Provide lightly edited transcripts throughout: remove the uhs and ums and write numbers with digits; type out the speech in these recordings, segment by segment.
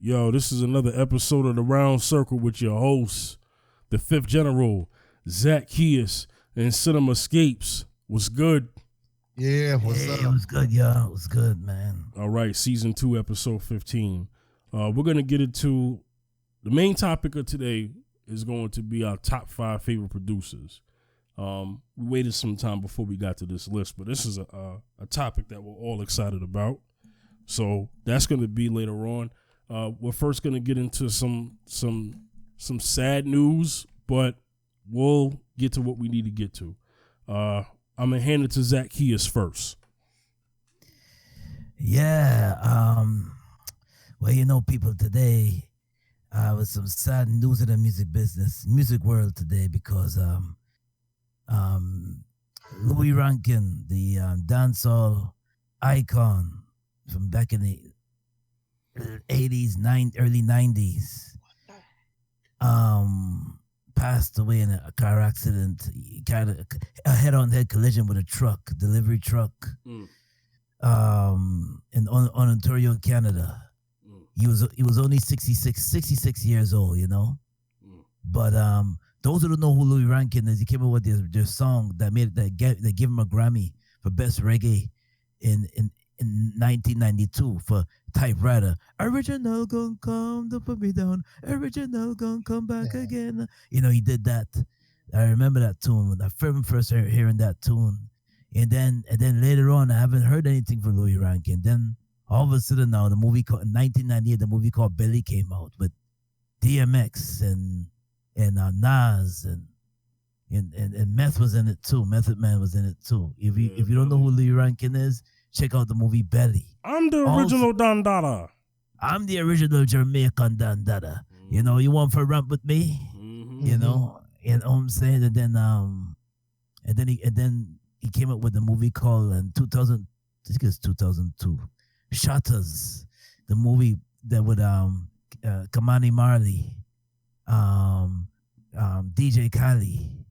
Yo, this is another episode of The Round Circle with your host, the Fifth General, Zaccheus and Cinemascapes. What's good? Yeah, what's up? It was good, y'all. It was good, man. All right, Season 2, Episode 15. We're going to get into the main topic of today is going to be our top 5 favorite producers. We waited some time before we got to this list, but this is a topic that we're all excited about. So that's going to be later on. We're first going to get into some sad news, but we'll get to what we need to get to. I'm going to hand it to Zaccheus first. Yeah. Well, you know, people, today was some sad news in the music world today because Louis Rankin, the dancehall icon from back in the 80s, early 90s, passed away in a car accident. He had a head-on-head collision with a delivery truck, in Ontario, Canada. He was only 66 years old, you know. But those who don't know who Louis Rankin is, he came up with their song that gave him a Grammy for best reggae in 1992 for Typewriter. Original gon' come to put me down. Original gon' come back again. You know, he did that. I remember that tune when I first hearing that tune. And then later on, I haven't heard anything from Louis Rankin. Then all of a sudden now, the movie in 1998, the movie called Belly came out with DMX and Nas and Meth was in it too. Method Man was in it too. If you don't know who Louis Rankin is, check out the movie Belly. I'm the original Dandada. I'm the original Jamaican Dandada. You know, you want for ramp with me? You know what I'm saying? And then he came up with a movie called in 2000. I think it's 2002. Shutters, the movie that with Kamani Marley, DJ Khaled,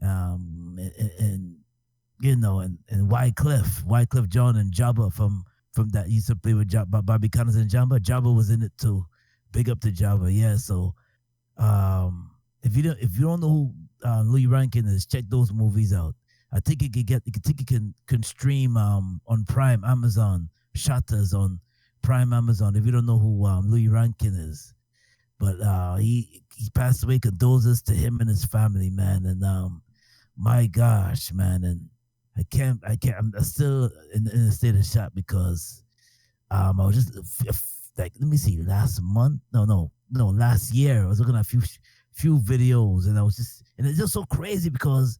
and you know, and Wyclef John and Jabba from that used to play with Bobby Connors and Jabba. Jabba was in it too. Big up to Jabba, yeah. So, if you don't know who Louis Rankin is, check those movies out. I think you can stream on Prime Amazon. Shutters on Prime Amazon. If you don't know who Louis Rankin is, but he passed away. Condolences to him and his family, man. And my gosh, man, and I can't. I'm still in a state of shock because I was just like, let me see, last year I was looking at a few videos, and it's just so crazy because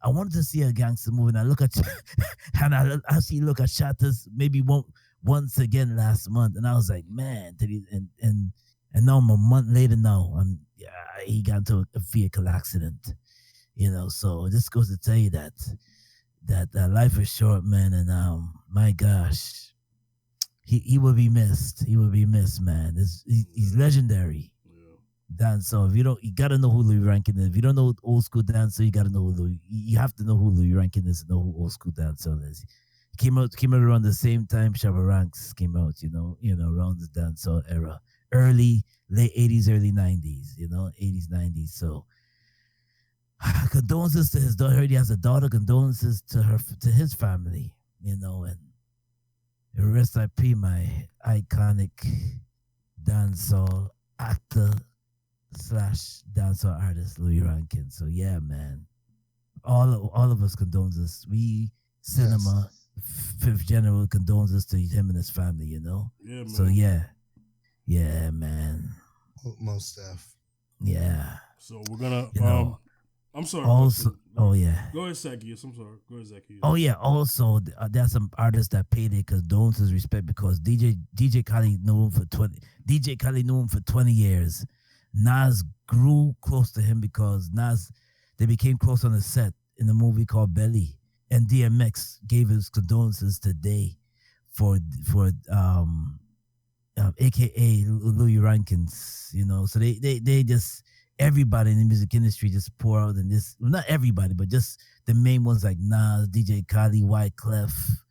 I wanted to see a gangster movie, and I look at and I actually look at Shutters maybe once again last month, and I was like, man, and now I'm a month later now, he got into a vehicle accident, you know. So this goes to tell you that life is short, man, and my gosh, he will be missed. He will be missed, man. He's legendary. So if you gotta know who Louis Rankin is. If you don't know old school dancer, you gotta know you have to know who Louis Rankin is to know who old school dancer is. He came out around the same time Shabba Ranks came out, you know, around the dancehall era. Late 80s, early 90s, 80s, 90s. So condolences to his daughter. I heard he has a daughter. Condolences to his family, and rest in peace, my iconic dancehall actor / dancehall artist Louis Rankin. So yeah, man, all of us condolences. We cinema Fifth General condolences to him and his family. Yeah, man. So yeah, man. Most stuff. Yeah. So we're gonna. I'm sorry. Also, go ahead, Zaccheus. I'm sorry. Go ahead, Zaccheus. Oh yeah. Also, there's some artists that paid their condolences respect because DJ Khaled knew him for 20 years. Nas grew close to him because they became close on the set in the movie called Belly, and DMX gave his condolences today for AKA Louis Rankins, So they just, everybody in the music industry just pour out in this. Well, not everybody, but just the main ones like Nas, DJ Khaled, Wyclef,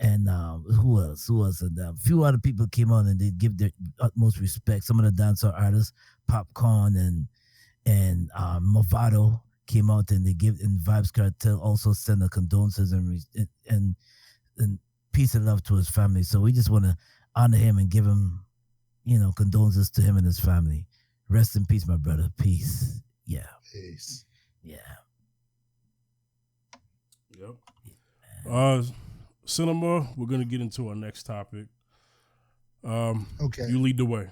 And who else? Who else? And a few other people came on and they give their utmost respect. Some of the dancehall artists, Popcorn and Movado came out and they give and Vibes Cartel also send a condolences and peace and love to his family. So we just want to honor him and give him, condolences to him and his family. Rest in peace, my brother. Peace. Yeah. Peace. Yeah. Yep. Cinema, we're going to get into our next topic. Okay. You lead the way.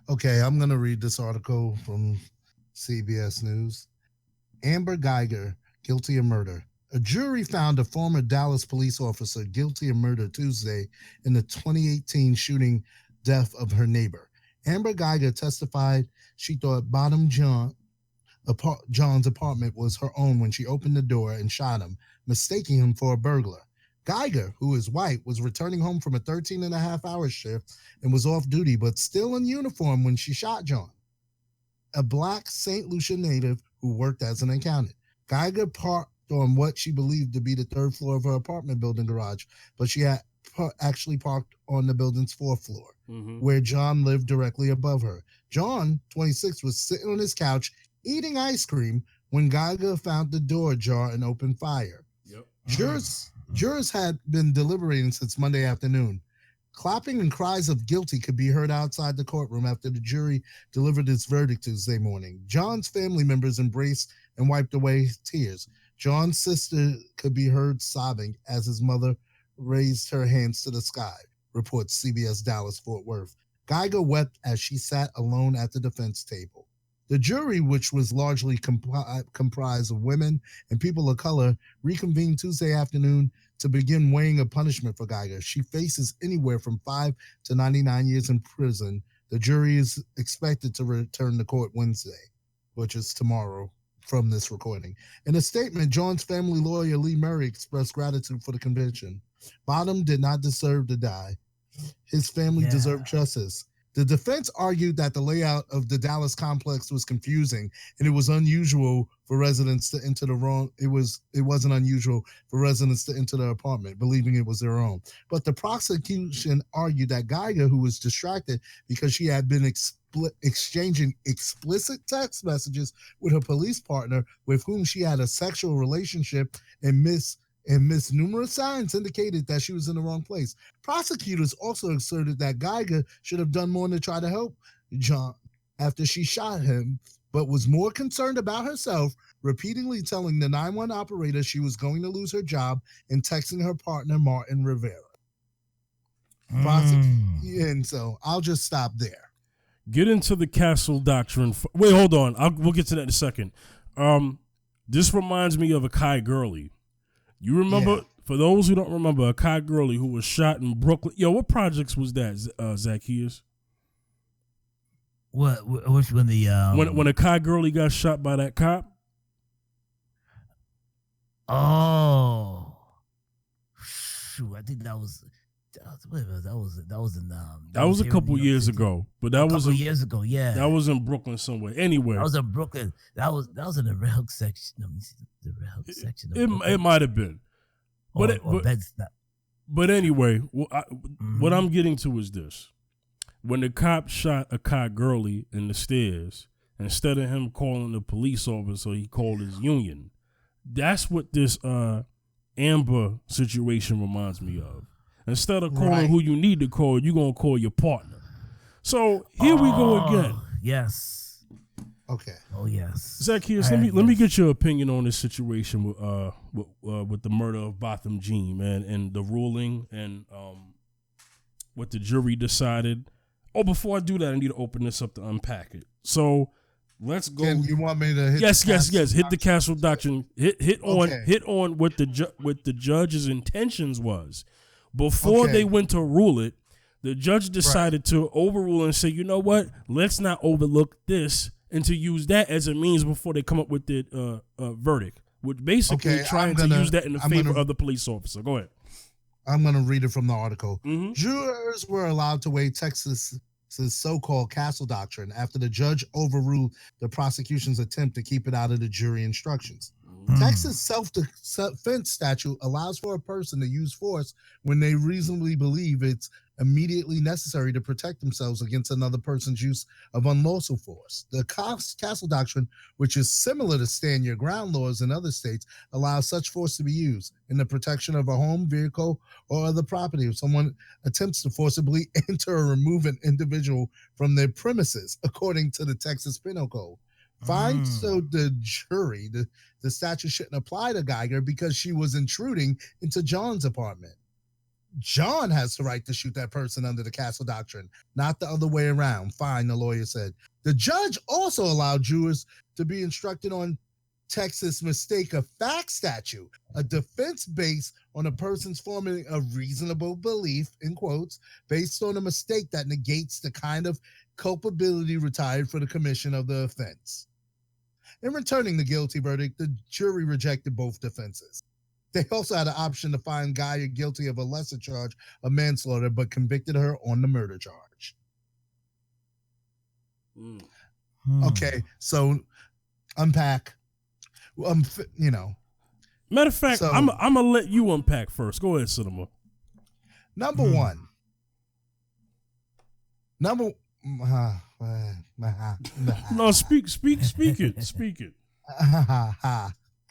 Okay, I'm going to read this article from CBS News. Amber Guyger, guilty of murder. A jury found a former Dallas police officer guilty of murder Tuesday in the 2018 shooting death of her neighbor. Amber Guyger testified she thought Botham John's apartment was her own when she opened the door and shot him, mistaking him for a burglar. Guyger, who is white, was returning home from a 13-and-a-half-hour shift and was off duty but still in uniform when she shot John, a black St. Lucia native who worked as an accountant. Guyger parked on what she believed to be the third floor of her apartment building garage, but she had actually parked on the building's fourth floor, where John lived directly above her. John, 26, was sitting on his couch eating ice cream when Guyger found the door ajar and opened fire. Yep. Jurors had been deliberating since Monday afternoon. Clapping and cries of guilty could be heard outside the courtroom after the jury delivered its verdict Tuesday morning. John's family members embraced and wiped away tears. John's sister could be heard sobbing as his mother raised her hands to the sky, reports CBS Dallas Fort Worth. Guyger wept as she sat alone at the defense table. The jury, which was largely comprised of women and people of color, reconvened Tuesday afternoon to begin weighing a punishment for Guyger. She faces anywhere from 5 to 99 years in prison. The jury is expected to return to court Wednesday, which is tomorrow from this recording. In a statement, John's family lawyer Lee Murray expressed gratitude for the conviction. Botham did not deserve to die. His family deserved justice. The defense argued that the layout of the Dallas complex was confusing and it was unusual for residents to enter it wasn't unusual for residents to enter the apartment, believing it was their own. But the prosecution argued that Guyger, who was distracted because she had been exchanging explicit text messages with her police partner with whom she had a sexual relationship and missed numerous signs indicated that she was in the wrong place. Prosecutors also asserted that Guyger should have done more to try to help John after she shot him, but was more concerned about herself, repeatedly telling the 911 operator she was going to lose her job and texting her partner, Martin Rivera. And so I'll just stop there. Get into the castle doctrine. Wait, hold on. We'll get to that in a second. This reminds me of Akai Gurley. You remember, for those who don't remember, Akai Gurley, who was shot in Brooklyn. Yo, what projects was that, Zaccheus? Which when the when Akai Gurley got shot by that cop? Oh, shoot! I think that was in that was a couple years ago, but that was years ago. Yeah, that was in Brooklyn somewhere. Anyway, that was in Brooklyn. That was in the Red Hook section. Let me see the Red Hook section. It might have been, but anyway, what I'm getting to is this: when the cop shot Akai Gurley in the stairs, instead of him calling the police officer, he called his union. That's what this Amber situation reminds me of. Instead of calling who you need to call, you're going to call your partner. So here we go again. Yes. Okay. Oh, yes. Zaccheus, let me get your opinion on this situation with the murder of Botham Jean, man, and the ruling and what the jury decided. Oh, before I do that, I need to open this up to unpack it. So let's go. You want me to hit? Yes. Hit the castle doctrine. Hit on what the judge's intentions was. Before they went to rule it, the judge decided to overrule and say, you know what? Let's not overlook this and to use that as a means before they come up with the verdict, which basically trying to use that in the favor of the police officer. Go ahead. I'm going to read it from the article. Mm-hmm. Jurors were allowed to weigh Texas's so-called castle doctrine after the judge overruled the prosecution's attempt to keep it out of the jury instructions. Texas self-defense statute allows for a person to use force when they reasonably believe it's immediately necessary to protect themselves against another person's use of unlawful force. The castle doctrine, which is similar to stand your ground laws in other states, allows such force to be used in the protection of a home, vehicle, or other property if someone attempts to forcibly enter or remove an individual from their premises, according to the Texas Penal Code. Fine, so the jury, the statute shouldn't apply to Guyger because she was intruding into John's apartment. John has the right to shoot that person under the castle doctrine, not the other way around. Fine, the lawyer said. The judge also allowed jurors to be instructed on Texas mistake of fact statute, a defense based on a person's forming a reasonable belief, in quotes, based on a mistake that negates the kind of culpability retired for the commission of the offense. In returning the guilty verdict, the jury rejected both defenses. They also had an option to find Guyger guilty of a lesser charge of manslaughter, but convicted her on the murder charge. Okay, so unpack. Matter of fact, so, I'm gonna let you unpack first. Go ahead, Cinema. Number one. No, speak it.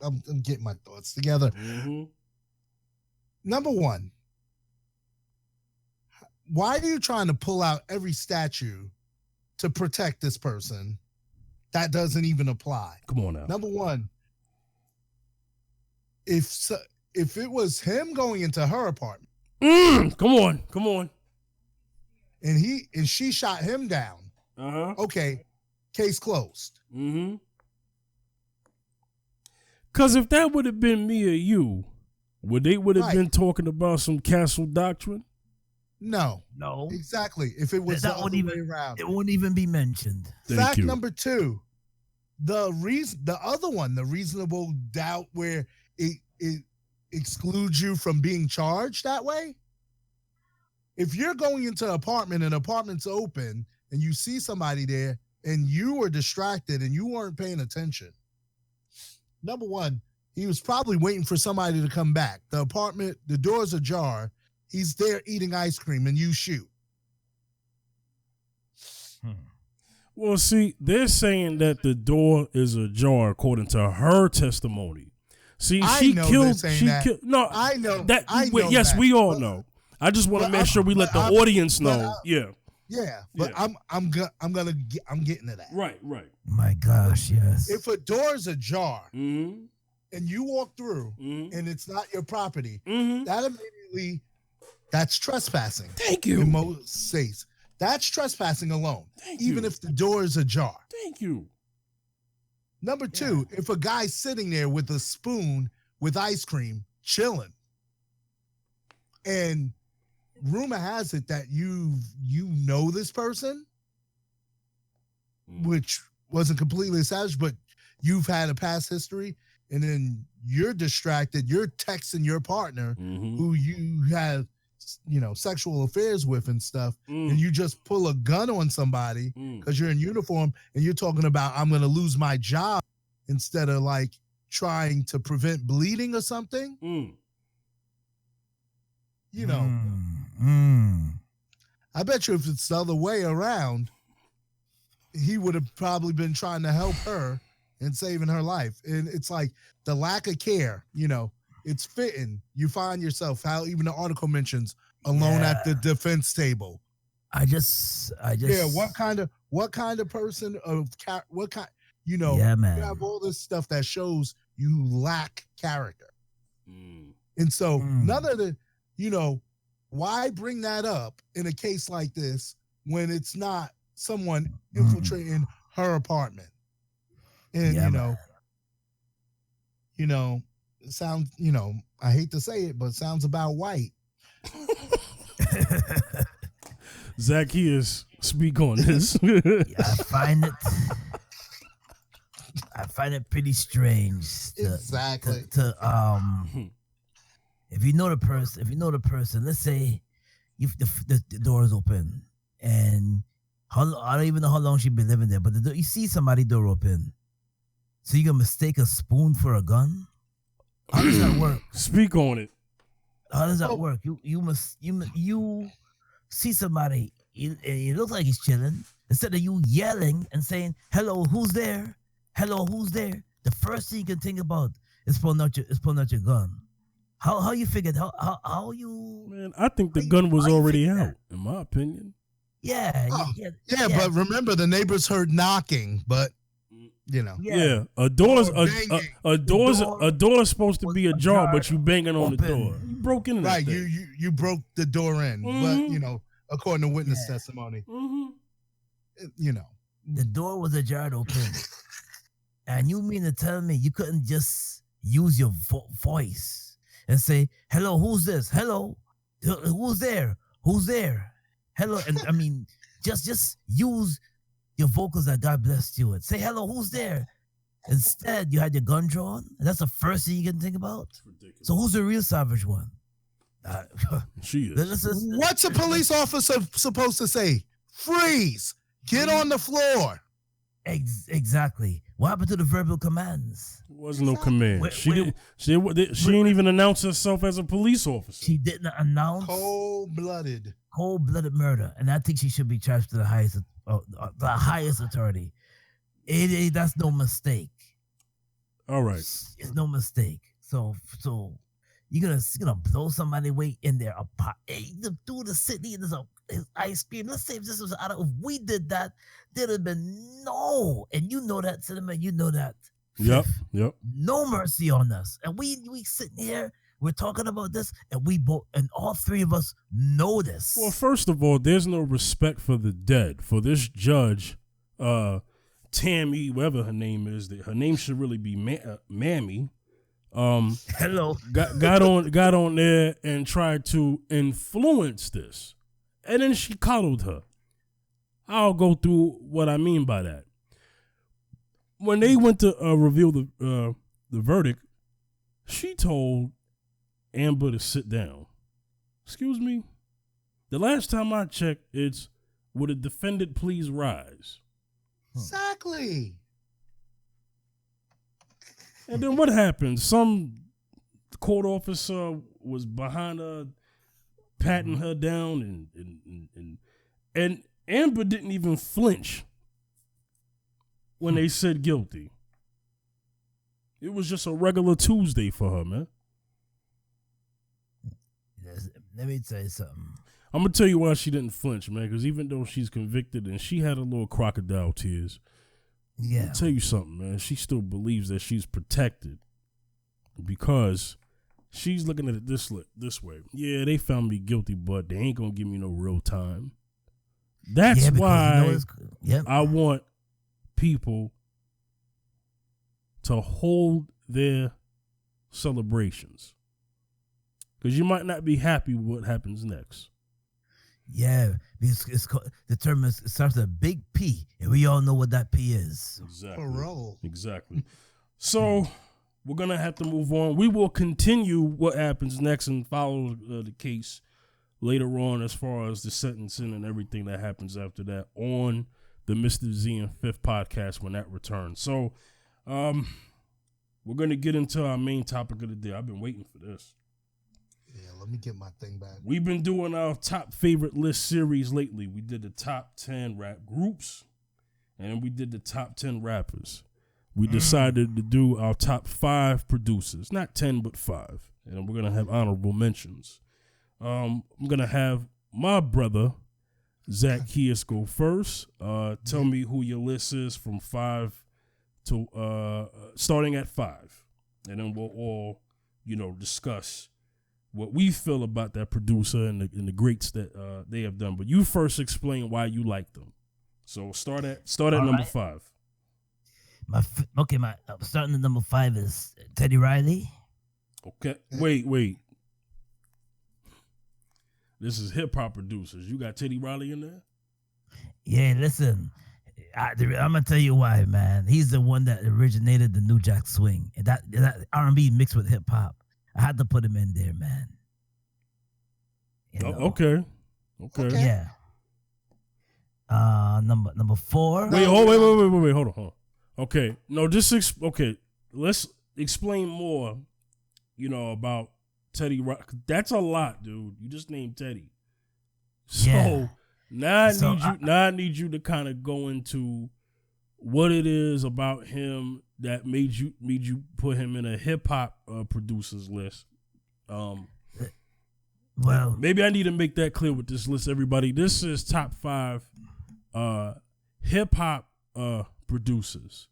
I'm getting my thoughts together. Number one, why are you trying to pull out every statute to protect this person that doesn't even apply? Come on now. Number one, if it was him going into her apartment, come on, and she shot him down, okay, case closed. Because if that would have been me or you, would have been talking about some castle doctrine? No, exactly. If it was the other way around, it wouldn't even be mentioned. Fact number two, the other one, the reasonable doubt where it excludes you from being charged that way. If you're going into an apartment and the apartment's open and you see somebody there and you were distracted and you weren't paying attention, number one, he was probably waiting for somebody to come back. The apartment, the door's ajar. He's there eating ice cream and you shoot. Well, see, they're saying that the door is ajar according to her testimony. See, she killed. No, I know that. That. We all know. I just want to make sure we let the audience know. Yeah, but I'm getting to that. Right. My gosh, yes. If a door's ajar and you walk through and it's not your property, that immediately that's trespassing. Thank you. In most states, that's trespassing alone, even if the door is ajar. Thank you. Number two, if a guy's sitting there with a spoon with ice cream, chilling, and rumor has it that you know this person, which wasn't completely established, but you've had a past history, and then you're distracted, you're texting your partner who you have, sexual affairs with and stuff, and you just pull a gun on somebody because you're in uniform and you're talking about, I'm going to lose my job, instead of like trying to prevent bleeding or something. I bet you if it's the other way around, he would have probably been trying to help her and saving her life. And it's like the lack of care, it's fitting. You find yourself, how even the article mentions, alone at the defense table. What kind of person you have all this stuff that shows you lack character. And so none of the, why bring that up in a case like this when it's not someone infiltrating her apartment? And, it sounds, I hate to say it, but it sounds about white. Zaccheus, speak on this. I find it pretty strange. Exactly. If you know the person, let's say the door is open, and I don't even know how long she's been living there, but you see somebody door open. So you gonna mistake a spoon for a gun? How does that work? Speak on it. How does that work? You see somebody, it looks like he's chilling. Instead of you yelling and saying, "Hello, who's there? Hello, who's there?" The first thing you can think about is pulling out your gun. How you figured? How you? Man, I think the gun was already out, in my opinion. Yeah, yeah. But remember, the neighbors heard knocking, but you know. Yeah, a door is supposed to be ajar, but you banging on the door. You broke into right. that thing. You broke the door in, but you know, according to witness testimony, you know, the door was ajar open, and you mean to tell me you couldn't just use your voice and say, "Hello, who's this? Hello, who's there? Who's there? Hello," and I mean, just use your vocals that God blessed you with. Say, "Hello, who's there?" Instead, you had your gun drawn. And that's the first thing you can think about. So who's the real savage one? She is. What's a police officer supposed to say? Freeze! Get on the floor. Exactly. What happened to the verbal commands? There was no command. She didn't even announce herself as a police officer. She didn't announce cold-blooded murder, and I think she should be charged to the highest authority. That's no mistake. All right, it's no mistake. So you're gonna blow somebody away in their apartment. Through the city, there's ice cream. Let's say if this was if we did that, there'd have been no. And you know that, Cinema. You know that. Yep. No mercy on us. And we sitting here. We're talking about this, and all three of us know this. Well, first of all, there's no respect for the dead. For this judge, Tammy, whatever her name is, her name should really be Mammy. Hello. Got on there and tried to influence this, and then she coddled her. I'll go through what I mean by that. When they went to reveal the verdict, she told Amber to sit down. Excuse me? The last time I checked, it's, would a defendant please rise? Exactly. And then what happened? Some court officer was behind her, patting her down, and Amber didn't even flinch when they said guilty. It was just a regular Tuesday for her, man. Let me tell you something. I'm going to tell you why she didn't flinch, man, because even though she's convicted and she had a little crocodile tears, I'll tell you something, man. She still believes that she's protected because she's looking at it this way. Yeah, they found me guilty, but they ain't going to give me no real time. That's why I want people to hold their celebrations. Because you might not be happy with what happens next. Yeah, because the term starts with a big P, and we all know what that P is. Exactly. Parole. Exactly. So we're going to have to move on. We will continue what happens next and follow the case later on as far as the sentencing and everything that happens after that on the Mr. Z and Fifth podcast when that returns. So we're going to get into our main topic of the day. I've been waiting for this. Yeah, let me get my thing back. We've been doing our top favorite list series lately. We did the top 10 rap groups, and we did the top 10 rappers. We decided to do our top 5 producers. Not 10, but 5. And we're going to have honorable mentions. I'm going to have my brother, Zaccheus, go first. Tell me who your list is from 5 to starting at 5. And then we'll all, discuss what we feel about that producer and the greats that they have done. But you first explain why you like them. So start at number 5. My starting at number 5 is Teddy Riley. Okay, wait. This is hip hop producers. You got Teddy Riley in there? Yeah, listen. I'm gonna tell you why, man. He's the one that originated the New Jack Swing, and that R&B mixed with hip hop. I had to put him in there, man. Okay. Yeah. Number 4. Wait, hold on. Okay. No, okay. Let's explain more, about Teddy Riley. That's a lot, dude. You just named Teddy. So Yeah. now I need you to kind of go into what it is about him that made you put him in a hip hop producers list. Well, maybe I need to make that clear with this list, everybody. This is top 5 hip hop producers,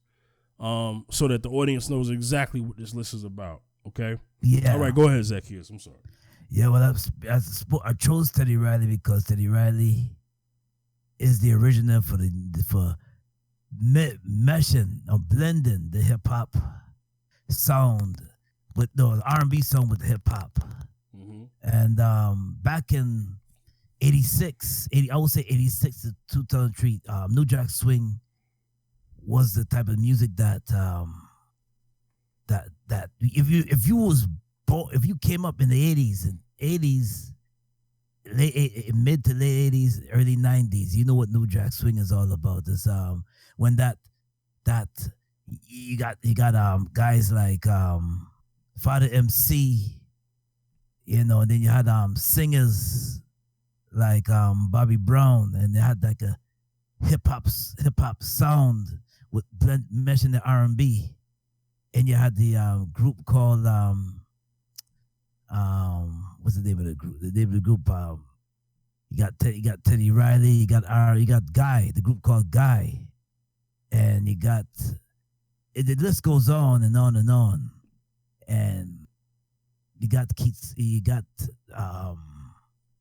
so that the audience knows exactly what this list is about. Okay. yeah. All right, go ahead, Zaccheus. I'm sorry. Yeah, well, I chose Teddy Riley because Teddy Riley is the original for meshing or blending the hip hop sound with the R&B sound with hip hop. Mm-hmm. And back in 86, I would say 86 to 2003, New Jack Swing was the type of music that if you came up in the 80s, mid to late 80s, early 90s, you know what New Jack Swing is all about. This when that you got guys like Father MC, and then you had singers like Bobby Brown, and they had like a hip hop sound with meshing the R&B, and you had the group called what's the name of the group? The name of the group, you got Teddy Riley, you got Guy, the group called Guy, and you got the list goes on and on and on, and you got Keats, you got the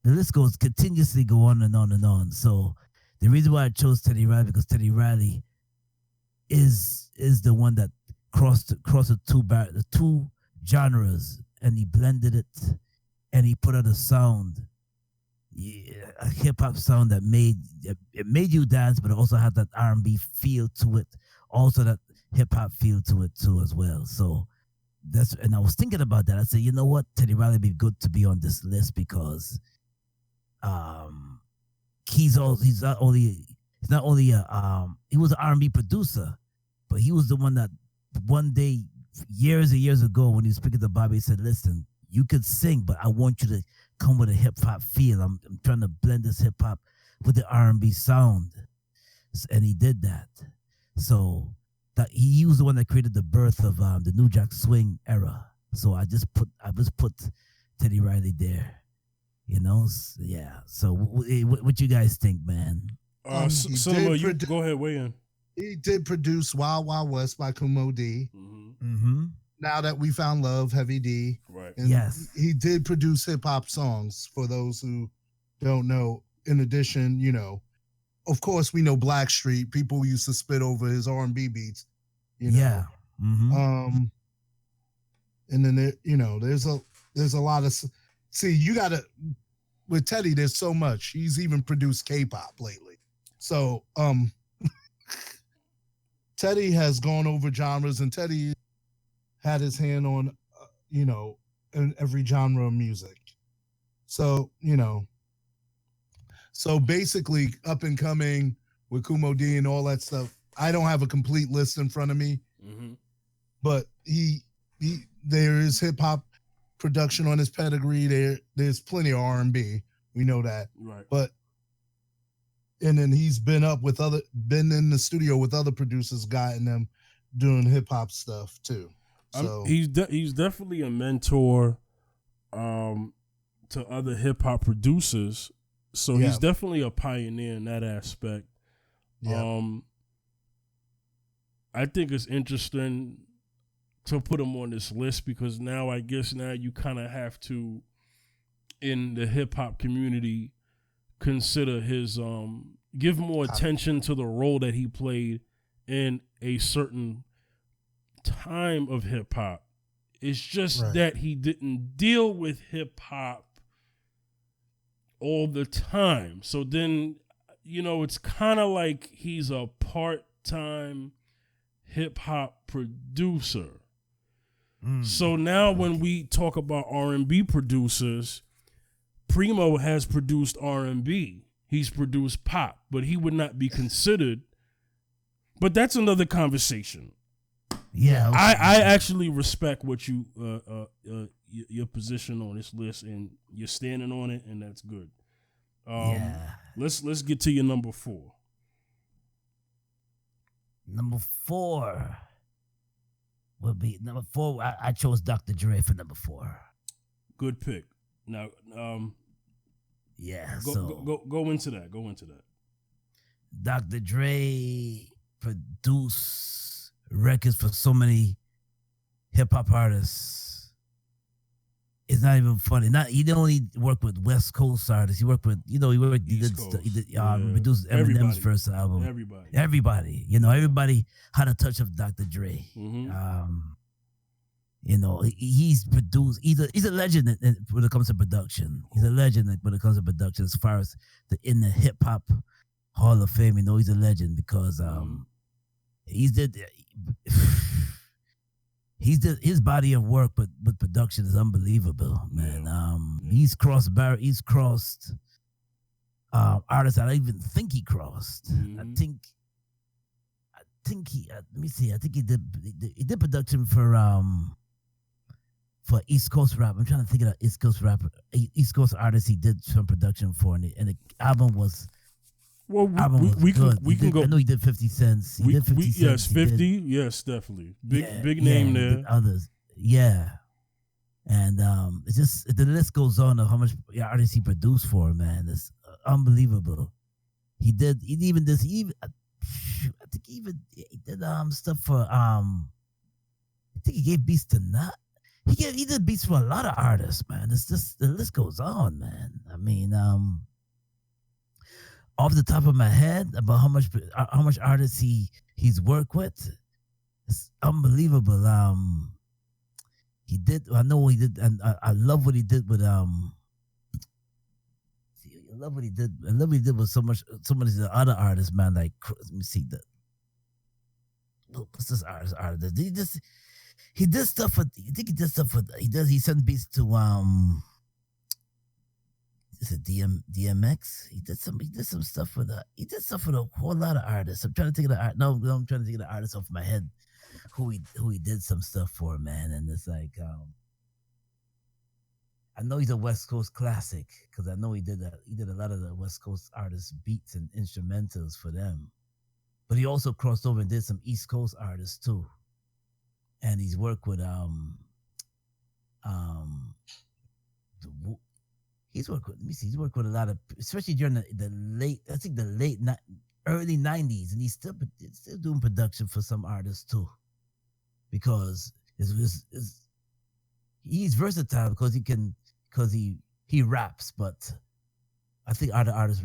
list goes continuously go on and on and on. So the reason why I chose Teddy Riley because Teddy Riley is the one that crossed the two genres, and he blended it, and he put out a sound, a hip hop sound that made you dance, but it also had that R&B feel to it, also that hip hop feel to it too as well. So and I was thinking about that. I said, you know what, Teddy Riley be good to be on this list because he was an R&B producer, but he was the one that one day, years and years ago, when he was speaking to Bobby, he said, listen, you could sing, but I want you to come with a hip hop feel. I'm trying to blend this hip hop with the R&B sound. And he did that. So he was the one that created the birth of the New Jack Swing era. So I just put Teddy Riley there. Yeah. So what you guys think, man? Cinema, you go ahead, weigh in. He did produce Wild Wild West by Kumo D. Mm-hmm. Mm-hmm. Now That We Found Love, Heavy D. Right. And yes. He did produce hip hop songs for those who don't know. In addition, of course, we know Blackstreet. People used to spit over his R&B beats. Yeah. Mm-hmm. And then there's a lot of. See, you gotta with Teddy. There's so much. He's even produced K-pop lately. So Teddy has gone over genres, and Teddy had his hand on, in every genre of music. So, so basically up and coming with Kumo D and all that stuff. I don't have a complete list in front of me, but there is hip hop production on his pedigree. There's plenty of R&B. We know that, right? But and then he's been in the studio with other producers, guiding them doing hip hop stuff too. So he's definitely a mentor to other hip hop producers. So he's definitely a pioneer in that aspect. Yeah. I think it's interesting to put him on this list because now you kind of have to, in the hip hop community, consider his give more attention to the role that he played in a certain time of hip hop. It's just that he didn't deal with hip hop all the time. So then, it's kind of like he's a part-time hip hop producer. So now when we talk about R&B producers, Primo has produced R&B. He's produced pop, but he would not be considered But that's another conversation. Yeah, okay. I actually respect what you your position on this list, and you're standing on it, and that's good. Yeah. Let's get to your number 4. Number 4 would be I chose Dr. Dre for number 4. Good pick. Now, Yeah. go into that. Go into that. Dr. Dre produced records for so many hip hop artists. It's not even funny. He didn't only work with West Coast artists. He worked with, he produced Eminem's first album. Everybody. Everybody had a touch of Dr. Dre. Mm-hmm. He's produced. He's a legend when it comes to production. He's a legend when it comes to production. As far as in the hip hop Hall of Fame, he's a legend because his body of work with production is unbelievable, man. He's crossed artists I don't even think he crossed. Mm-hmm. I think he let me see. I think he did production for East Coast rap. I'm trying to think of East Coast artists he did some production for, and the album was. Well, we can go. I know he did 50 Cents. He did 50 Cents. Yes, 50. Yes, definitely. Big name there. Others, yeah. And it's just the list goes on of how much artists he produced for. Man, it's unbelievable. I think he did stuff for I think he gave beats to Nut. He did beats for a lot of artists, man. It's just the list goes on, man. I mean, off the top of my head, about how much artists he's worked with, it's unbelievable. He did. I know what he did, and I love what he did with I love what he did. I love what he did with so many other artists, man. Like, let me see that. What's this artist? He did stuff with. I think he did stuff with. He sent beats to Is it DMX? He did some stuff with he did stuff with a whole lot of artists. I'm trying to think of the art. No, I'm trying to think of the artists off my head who he did some stuff for, man. And it's like I know he's a West Coast classic because I know he did a lot of the West Coast artists' beats and instrumentals for them. But he also crossed over and did some East Coast artists too. And he's worked with he's worked with a lot of, especially during the early 90s, and he's still doing production for some artists too, because he's versatile because he raps, but I think other artists,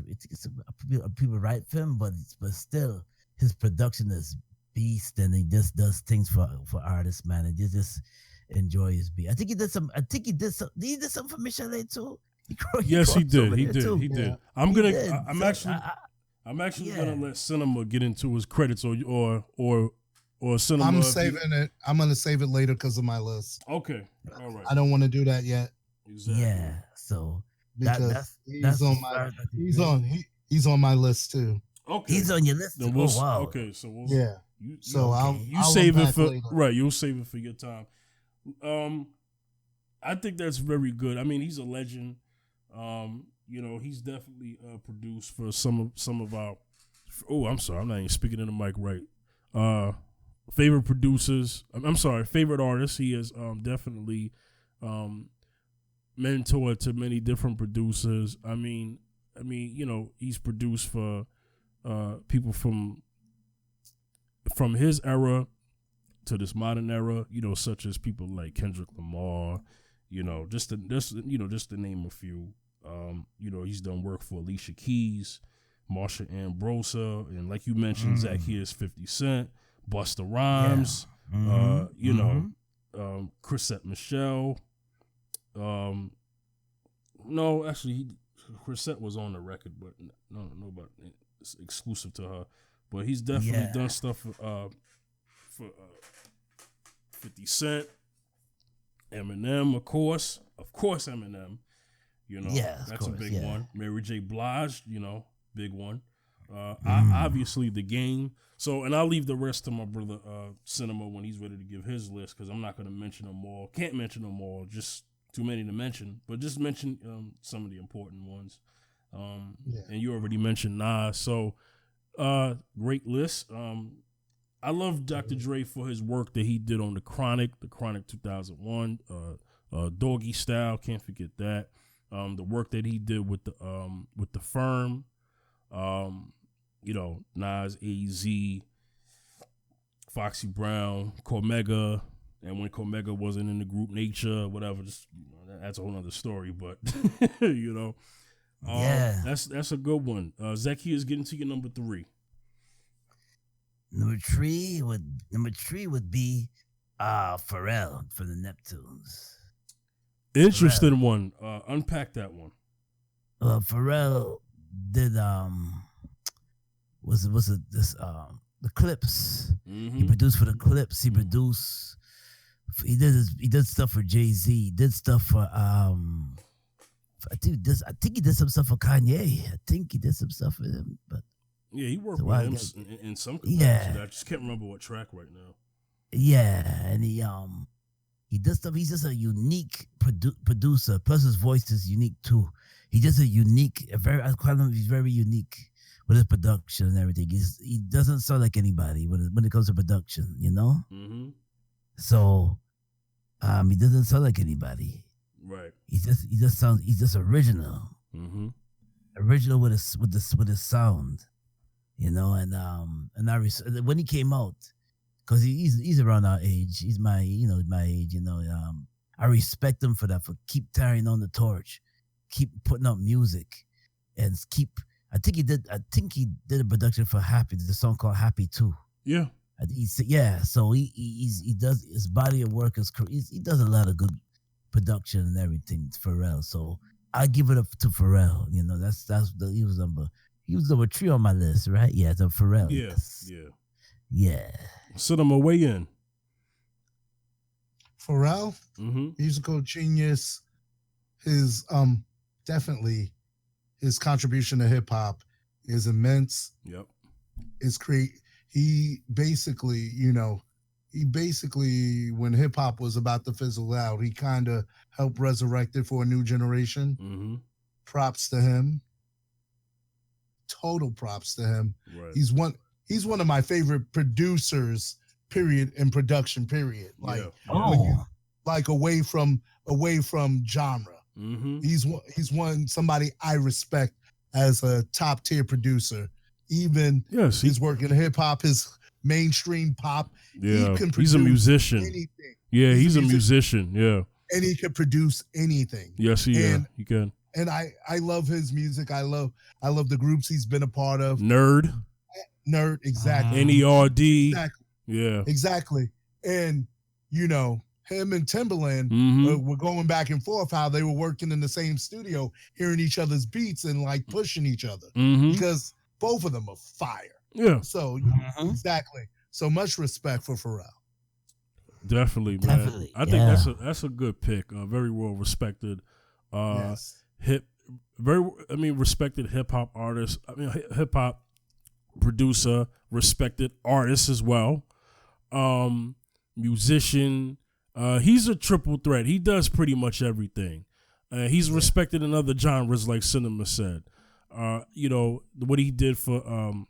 people write for him, but still his production is beast, and he just does things for artists, man, and you just enjoy his beat. I think he did some. Did he did something for Michelle too? Yes, he did. He did. Yeah. I'm actually gonna let Cinema get into his credits or Cinema. I'm saving it. I'm gonna save it later because of my list. Okay, all right. I don't want to do that yet. Exactly. Yeah. So because he's on my list too. Okay. He's on your list. Then wow. Okay, so I'll save it for later. Right. You'll save it for your time. I think that's very good. I mean, he's a legend. He's definitely produced for some of our. Oh, I'm sorry, I'm not even speaking in the mic right. Favorite producers. I'm sorry, favorite artists. He is definitely mentor to many different producers. I mean, he's produced for people from his era to this modern era. Such as people like Kendrick Lamar. Just to name a few. He's done work for Alicia Keys, Marsha Ambrosia, and like you mentioned, Zaccheus 50 Cent, Busta Rhymes, Chrisette Michelle. No, actually, Chrisette was on the record, but no, but it's exclusive to her. But he's definitely done stuff for 50 Cent. Eminem, of course Eminem. That's a big one. Mary J. Blige, big one. Obviously, The Game. So, and I'll leave the rest to my brother Cinema when he's ready to give his list, because I'm not going to mention them all. Can't mention them all, just too many to mention. But just mention some of the important ones. And you already mentioned Nas. So, great list. I love Dr. Dre for his work that he did on the Chronic 2001, Doggy Style, can't forget that. The work that he did with the Firm, Nas, AZ, Foxy Brown, Cormega, and when Cormega wasn't in the group Nature, whatever, just that's a whole other story. But that's a good one. Zaccheus, getting to your number 3. Number three would be Pharrell for the Neptunes. Interesting Pharrell. One. Unpack that one. Pharrell did the Clips. Mm-hmm. He produced for the Clips. He did stuff for Jay-Z. He did stuff for I think he did some stuff for Kanye. I think he did some stuff for him, but yeah, he worked with him in some capacity. Yeah. I just can't remember what track right now. Yeah, and he does stuff. He's just a unique producer. Plus, his voice is unique too. He's just I call him. He's very unique with his production and everything. He doesn't sound like anybody when it comes to production, Mm-hmm. So, he doesn't sound like anybody. Right. He's just original. Mm-hmm. Original with his sound. And when he came out, because he's around our age, he's my age. I respect him for that, for keep carrying on the torch, keep putting out music, and keep. I think he did a production for Happy, the song called Happy too. Yeah. So he does, his body of work is, he does a lot of good production and everything. Pharrell, so I give it up to Pharrell. He was number 3 on my list, right? Yeah, the Pharrell. Yeah. Cinema weigh in. Pharrell, mm-hmm. musical genius. His definitely his contribution to hip hop is immense. Yep. He basically, when hip hop was about to fizzle out, he kind of helped resurrect it for a new generation. Mm-hmm. Props to him. Total props to him. Right. He's one of my favorite producers, period, in production, period. Like, away from genre. Mm-hmm. He's somebody I respect as a top tier producer. Even his work in hip hop, his mainstream pop. Yeah, he's a musician. Anything. Yeah, he's a musician. Yeah, and he can produce anything. Yes, he can. And I love his music. I love the groups he's been a part of. Nerd, exactly. NERD. Exactly. Yeah, exactly. And him and Timbaland were going back and forth, how they were working in the same studio, hearing each other's beats and like pushing each other because both of them are fire. Yeah. So exactly. So much respect for Pharrell. Definitely, man. Definitely, I think that's a good pick. Very well respected. Yes. Respected hip hop artist. Hip hop producer, respected artist as well. Musician. He's a triple threat. He does pretty much everything. He's respected in other genres, like Cinema said. What he did for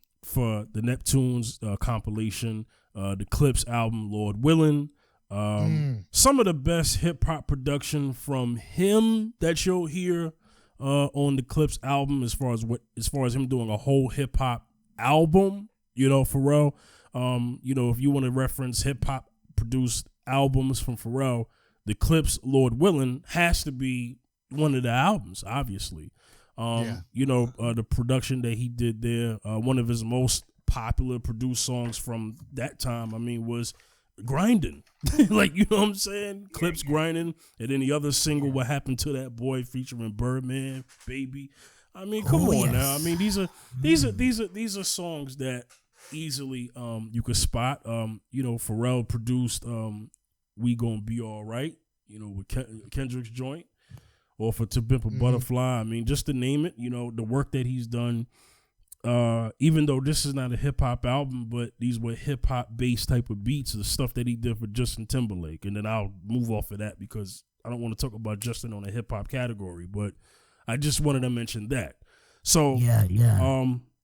the Neptunes compilation, the Clips album, Lord Willin'. Some of the best hip hop production from him that you'll hear on the Clips album, as far as him doing a whole hip hop album, Pharrell. If you want to reference hip hop produced albums from Pharrell, the Clips, Lord Willin', has to be one of the albums, obviously. The production that he did there, one of his most popular produced songs from that time, was Grinding. Like, you know what I'm saying? Clips Grinding. And then the other single, What Happened to That Boy, featuring Birdman, Baby. Come on now. These are songs that easily you could spot. Pharrell produced We Gonna Be All Right, with Kendrick's joint. Or for To Pimp a Butterfly. Just to name it, the work that he's done even though this is not a hip hop album, but these were hip hop based type of beats, the stuff that he did for Justin Timberlake. And then I'll move off of that because I don't want to talk about Justin on a hip hop category, but I just wanted to mention that. So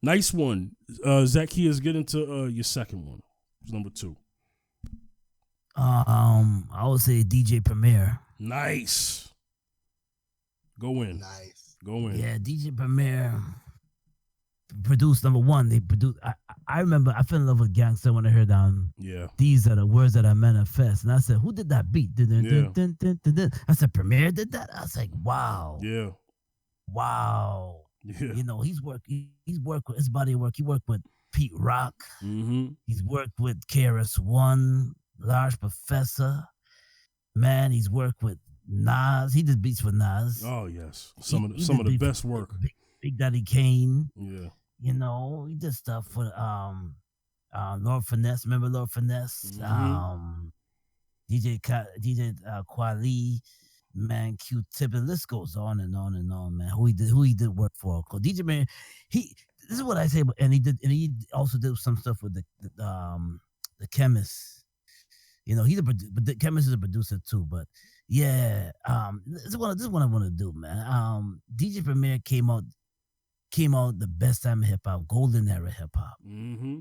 nice one. Zaccheus, get into your second one. Number 2. I would say DJ Premier. Nice. Go in. Nice. Go in. Yeah, DJ Premier produced number 1. They produced. I remember I fell in love with Gangster when I heard these are the words that I manifest, and I said, who did that beat? I said, Premier did that. I was like, wow. Yeah. Wow. Yeah. You know, he's worked with his body of work. He worked with Pete Rock. Mm-hmm. He's worked with KRS-One, Large Professor. Man, he's worked with Nas. He did beats with Nas. Oh yes, some of the best work. Big Daddy Kane. Yeah. You know, he did stuff for Lord Finesse. Remember Lord Finesse? Mm-hmm. DJ Kweli. Man, Q-Tip, the list goes on and on and on, man. Who he did work for? Cause DJ Man, this is what I say, and he also did some stuff with the Chemist. You know, but the Chemist is a producer too. But yeah, this is what I want to do, man. DJ Premier came out the best time of hip hop, golden era hip hop. Mm-hmm.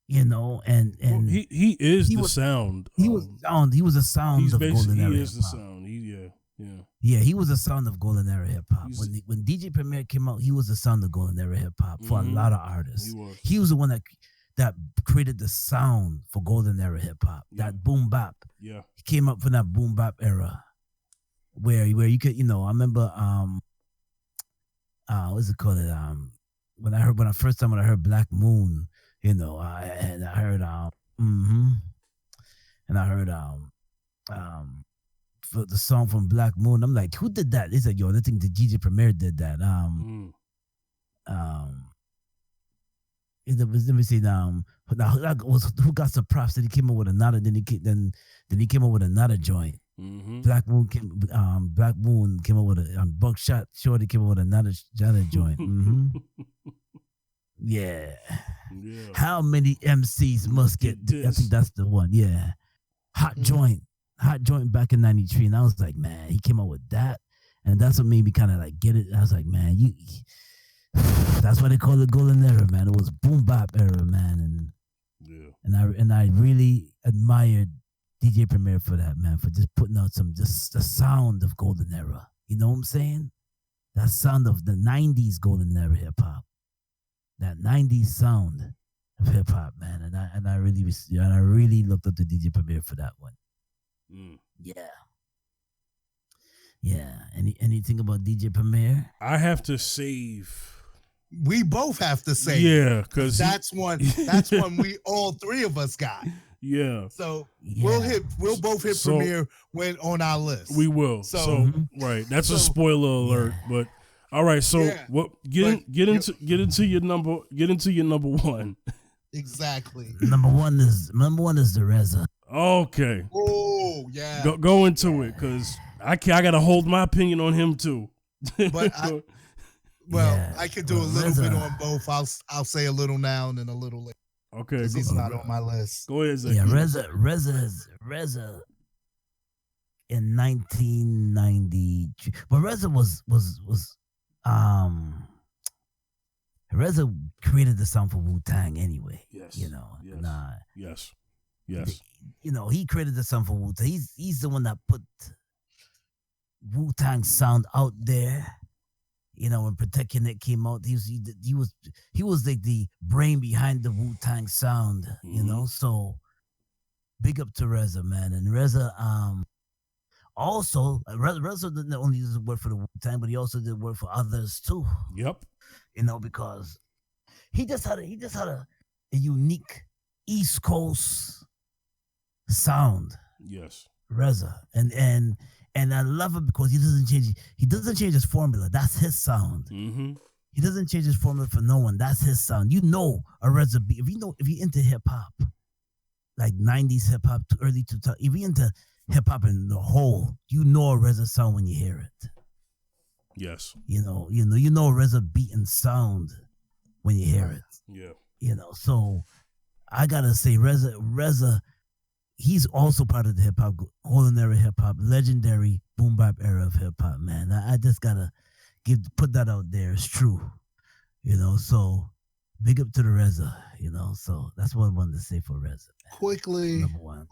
You know, and he is the sound. He was sound. He was a sound of golden era. He is hip-hop. the sound. Yeah, he was the sound of golden era hip hop. When DJ Premier came out, he was the sound of golden era hip hop for a lot of artists. He was the one that created the sound for golden era hip hop. Yeah. That boom bap. Yeah, he came up from that boom bap era, where you could, you know, I remember what's it called? When I heard Black Moon, you know, I heard the song from Black Moon. I'm like, who did that? They said, yo, I think the DJ Premier did that. Let me see. Who got some props? That he came up with another. Then he came up with another joint. Mm-hmm. Black Moon came up with a Buckshot Shorty came up with another joint. Mm-hmm. Yeah. How many MCs must get this? I think that's the one. Yeah. Hot joint back in '93, and I was like, man, he came up with that, and that's what made me kind of like get it. I was like, man, that's why they call it golden era, man. It was boom bap era, man, and I really admired DJ Premier for that, man, for just putting out just the sound of golden era. You know what I'm saying? That sound of the '90s golden era hip hop, that '90s sound of hip hop, man, and I really looked up to DJ Premier for that one. Yeah. Anything about DJ Premier? I have to save. We both have to save. Yeah, because that's one we all three of us got. Yeah. So we'll both hit Premier when on our list. We will. So right. That's a spoiler alert. But all right. So what? Get into your number 1. Exactly. Number one is the Reza. Okay. Oh yeah. Go into it, because I gotta hold my opinion on him too. But I could do a little bit on both. I'll say a little now and then a little later. Okay. He's not on my list. Go ahead, Zach. Yeah, Reza in 1992. But Reza was Reza created the sound for Wu-Tang anyway. Yes. You know. Yes. Yes. You know, he created the sound for Wu-Tang. He's the one that put Wu-Tang sound out there. You know, when Protect Your Neck came out, he was like the brain behind the Wu-Tang sound. Mm-hmm. You know, so big up to Reza, man. And Reza, also Reza didn't only work for the Wu-Tang, but he also did work for others too. Yep. You know, because he just had a unique East Coast sound. Yes. Reza. And I love it because he doesn't change his formula. That's his sound. Mm-hmm. He doesn't change his formula for no one. That's his sound. You know a Reza beat. If you're into hip hop, like 90s hip hop to early 2000s, if you're into hip hop in the whole, you know a Reza sound when you hear it. Yes. You know a Reza beat and sound when you hear it. Yeah. You know, so I gotta say, Reza, he's also part of the hip hop, golden era hip hop, legendary boom bap era of hip hop. Man, I just gotta put that out there. It's true. You know, so big up to the Reza. You know, so that's what I wanted to say for Reza. Man. Quickly Number one.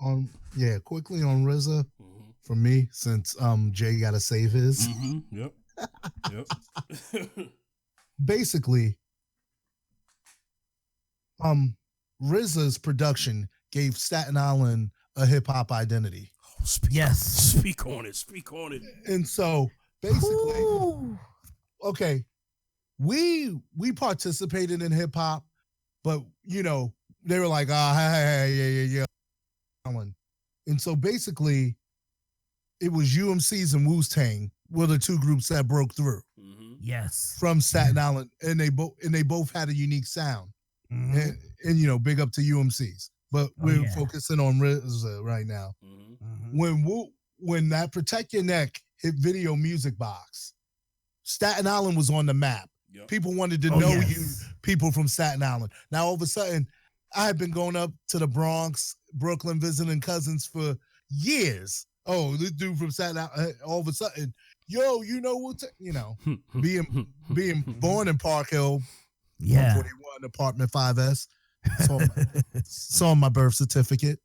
Quickly on Reza. For me, since Jay got to save his. Yep. Basically, RZA's production gave Staten Island a hip hop identity. Speak on it. And so basically, okay, we participated in hip hop, but you know, they were like, yeah. And so basically, it was UMCs and Wu-Tang were the two groups that broke through. Yes. From Staten Island, and they both had a unique sound. And you know, big up to UMCs. But we're focusing on RZA right now. When that Protect Your Neck hit Video Music Box, Staten Island was on the map. Yep. People wanted to know you, people from Staten Island. Now all of a sudden, I had been going up to the Bronx, Brooklyn, visiting cousins for years. Oh, this dude from Staten Island, all of a sudden, yo, you know what? You know, being born in Park Hill, 141, apartment 5S, saw my birth certificate.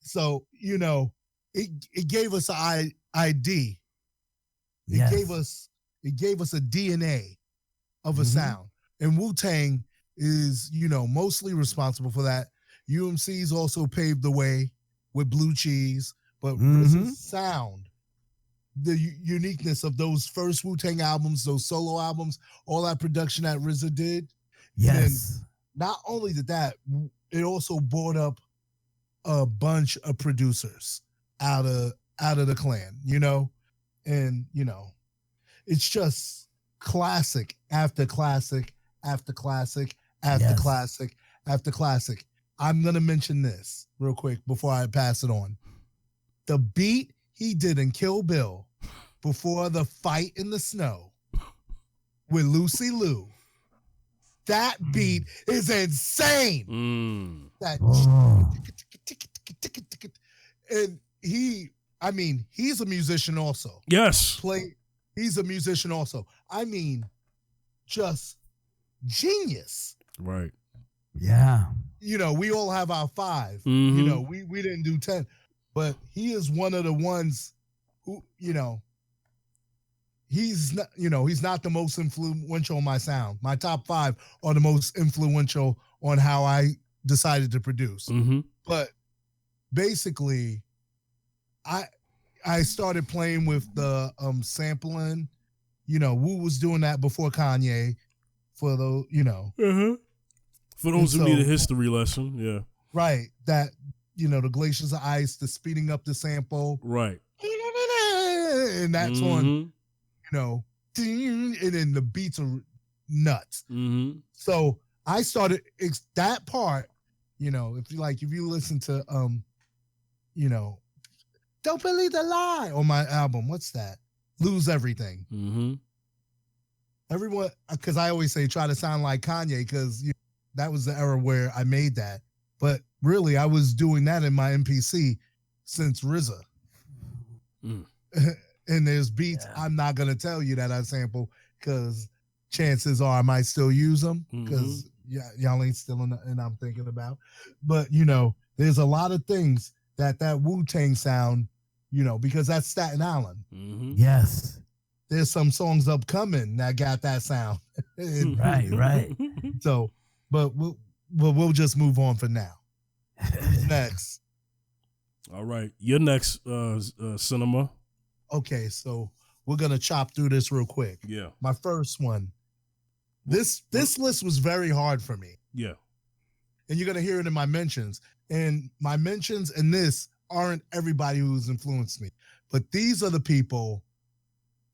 So you know, it gave us an ID. It gave us a DNA of a sound, and Wu-Tang is, you know, mostly responsible for that. UMC's also paved the way with Blue Cheese, but RZA's sound, the uniqueness of those first Wu-Tang albums, those solo albums, all that production that RZA did. Yes. And not only did that, it also brought up a bunch of producers out of the clan, you know? And, you know, it's just classic after classic after classic after classic after classic. I'm going to mention this real quick before I pass it on. The beat he did in Kill Bill before the fight in the snow with Lucy Liu, that beat is insane. That and he's a musician also. Yes. He's a musician also. I mean, just genius. Right. Yeah. You know, we all have our 5. You know, we didn't do 10, but he is one of the ones who, you know, he's not the most influential on my sound. My top 5 are the most influential on how I decided to produce. But basically, I started playing with the sampling. You know, Wu was doing that before Kanye. For the, you know. For those who need a history lesson, yeah. Right. That, you know, the glaciers of ice, the speeding up the sample. Right. And that's on, you know, and then the beats are nuts. So I started that part, you know, if you listen to, you know, Don't Believe the Lie on my album, what's that? Lose Everything. Everyone, because I always say try to sound like Kanye, because that was the era where I made that. But really, I was doing that in my MPC since RZA. And there's beats I'm not going to tell you that I sample, because chances are I might still use them, because y'all ain't still in and I'm thinking about. But, you know, there's a lot of things that Wu-Tang sound, you know, because that's Staten Island. Yes. There's some songs upcoming that got that sound. Right. So, but we'll just move on for now. Who's next? All right. You're next, Cinema. Okay, so we're gonna chop through this real quick. Yeah. My first one. This list was very hard for me. Yeah. And you're gonna hear it in my mentions. And my mentions in this aren't everybody who's influenced me, but these are the people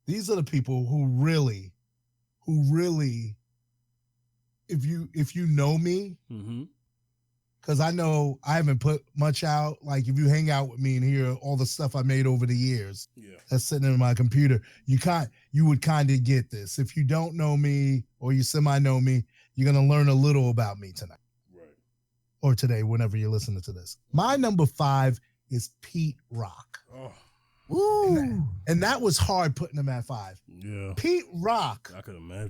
who really, if you know me, because I know I haven't put much out. Like if you hang out with me and hear all the stuff I made over the years, that's sitting in my computer, you would kind of get this. If you don't know me or you semi know me, you're gonna learn a little about me tonight, right? Or today, whenever you're listening to this. My number 5 is Pete Rock. Oh. Ooh. And that was hard putting him at 5. Yeah. Pete Rock. I could imagine.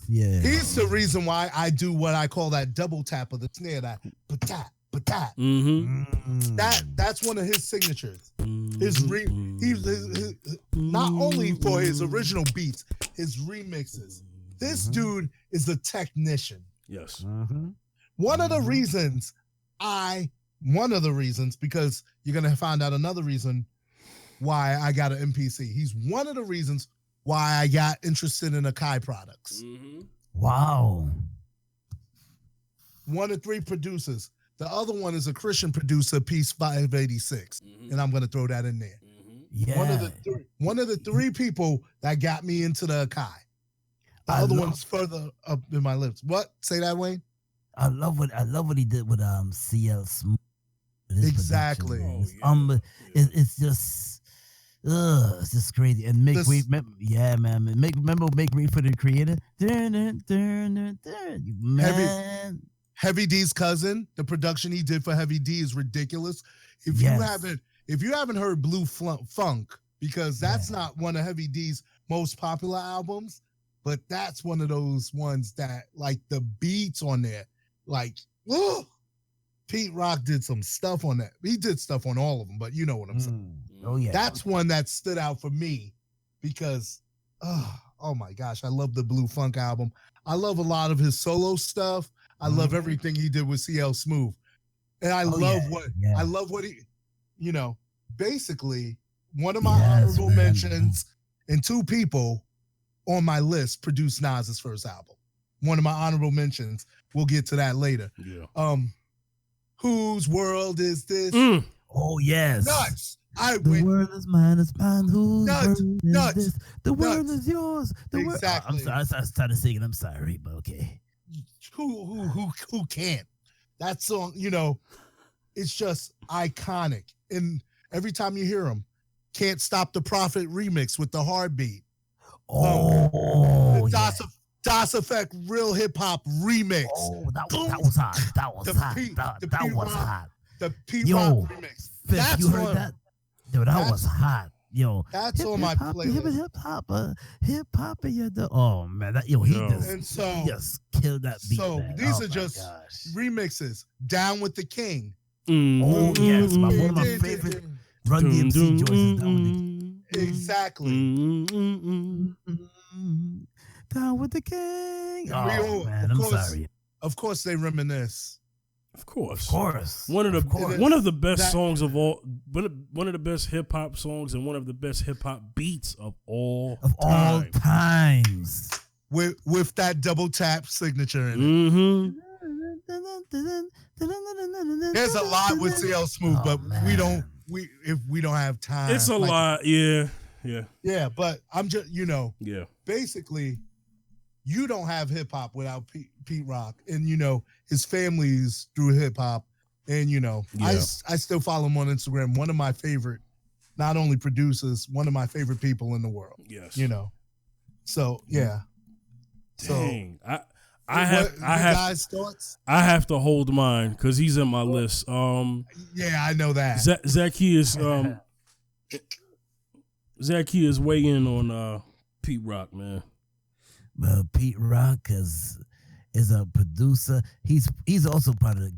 Yeah. He's the reason why I do what I call that double tap of the snare. That but that's one of his signatures. His not only for his original beats, his remixes. This dude is a technician. Yes. One of the reasons, because you're gonna find out another reason why I got an MPC. He's one of the reasons why I got interested in Akai products. Wow. One of 3 producers. The other one is a Christian producer, Piece 586, and I'm gonna throw that in there. Yeah. One of the 3 people that got me into the Akai. The other one's further up in my lips. What? Say that, Wayne? I love what he did with CL Smooth. Exactly. It's just it's just crazy. And Make Way for the creator. Man. Heavy D's cousin, the production he did for Heavy D is ridiculous. If you haven't heard Blue Funk, because that's not one of Heavy D's most popular albums, but that's one of those ones that, like, the beats on there, like, Pete Rock did some stuff on that. He did stuff on all of them, but you know what I'm saying. Oh yeah. That's one that stood out for me because, oh my gosh, I love the Blue Funk album. I love a lot of his solo stuff. I love everything he did with CL Smooth. And I love what he, basically one of my honorable mentions and 2 people on my list produced Nas's first album. One of my honorable mentions. We'll get to that later. Yeah. Whose world is this? Oh yes. Nuts. The world is mine. Whose nuts, world is nuts, this? The world nuts. is yours. Exactly. I'm sorry. I started singing. I'm sorry, but okay. Who can't? That song, it's just iconic. And every time you hear him, Can't Stop the Prophet remix with the hard beat. The Das Effect Real Hip Hop remix. Oh, that was hot. That was hot. The Pete Rock remix. That's you heard that? Yo, that was hot. Yo, that's on my playlist. Hip hop, oh man, he just killed that beat. So man. These are just remixes. Down with the King. Oh yes, one of my favorite Run DMC joints. Exactly. Down with the King. Oh man, I'm sorry. Of course, they reminisce. Of course. One of the best songs of all, one of the best hip hop songs and one of the best hip hop beats of all times. With that double tap signature in it. There's a lot with CL Smooth, but if we don't have time. It's a lot, yeah. Yeah, but I'm just basically, you don't have hip hop without Pete Rock, and his family's through hip hop, and I still follow him on Instagram. One of my favorite, not only producers, one of my favorite people in the world. Yes, So yeah. Dang, so I have to hold mine because he's in my list. Yeah, I know that. Zaccheus weigh in on Pete Rock, man. Well, Pete Rock is a producer. He's also part of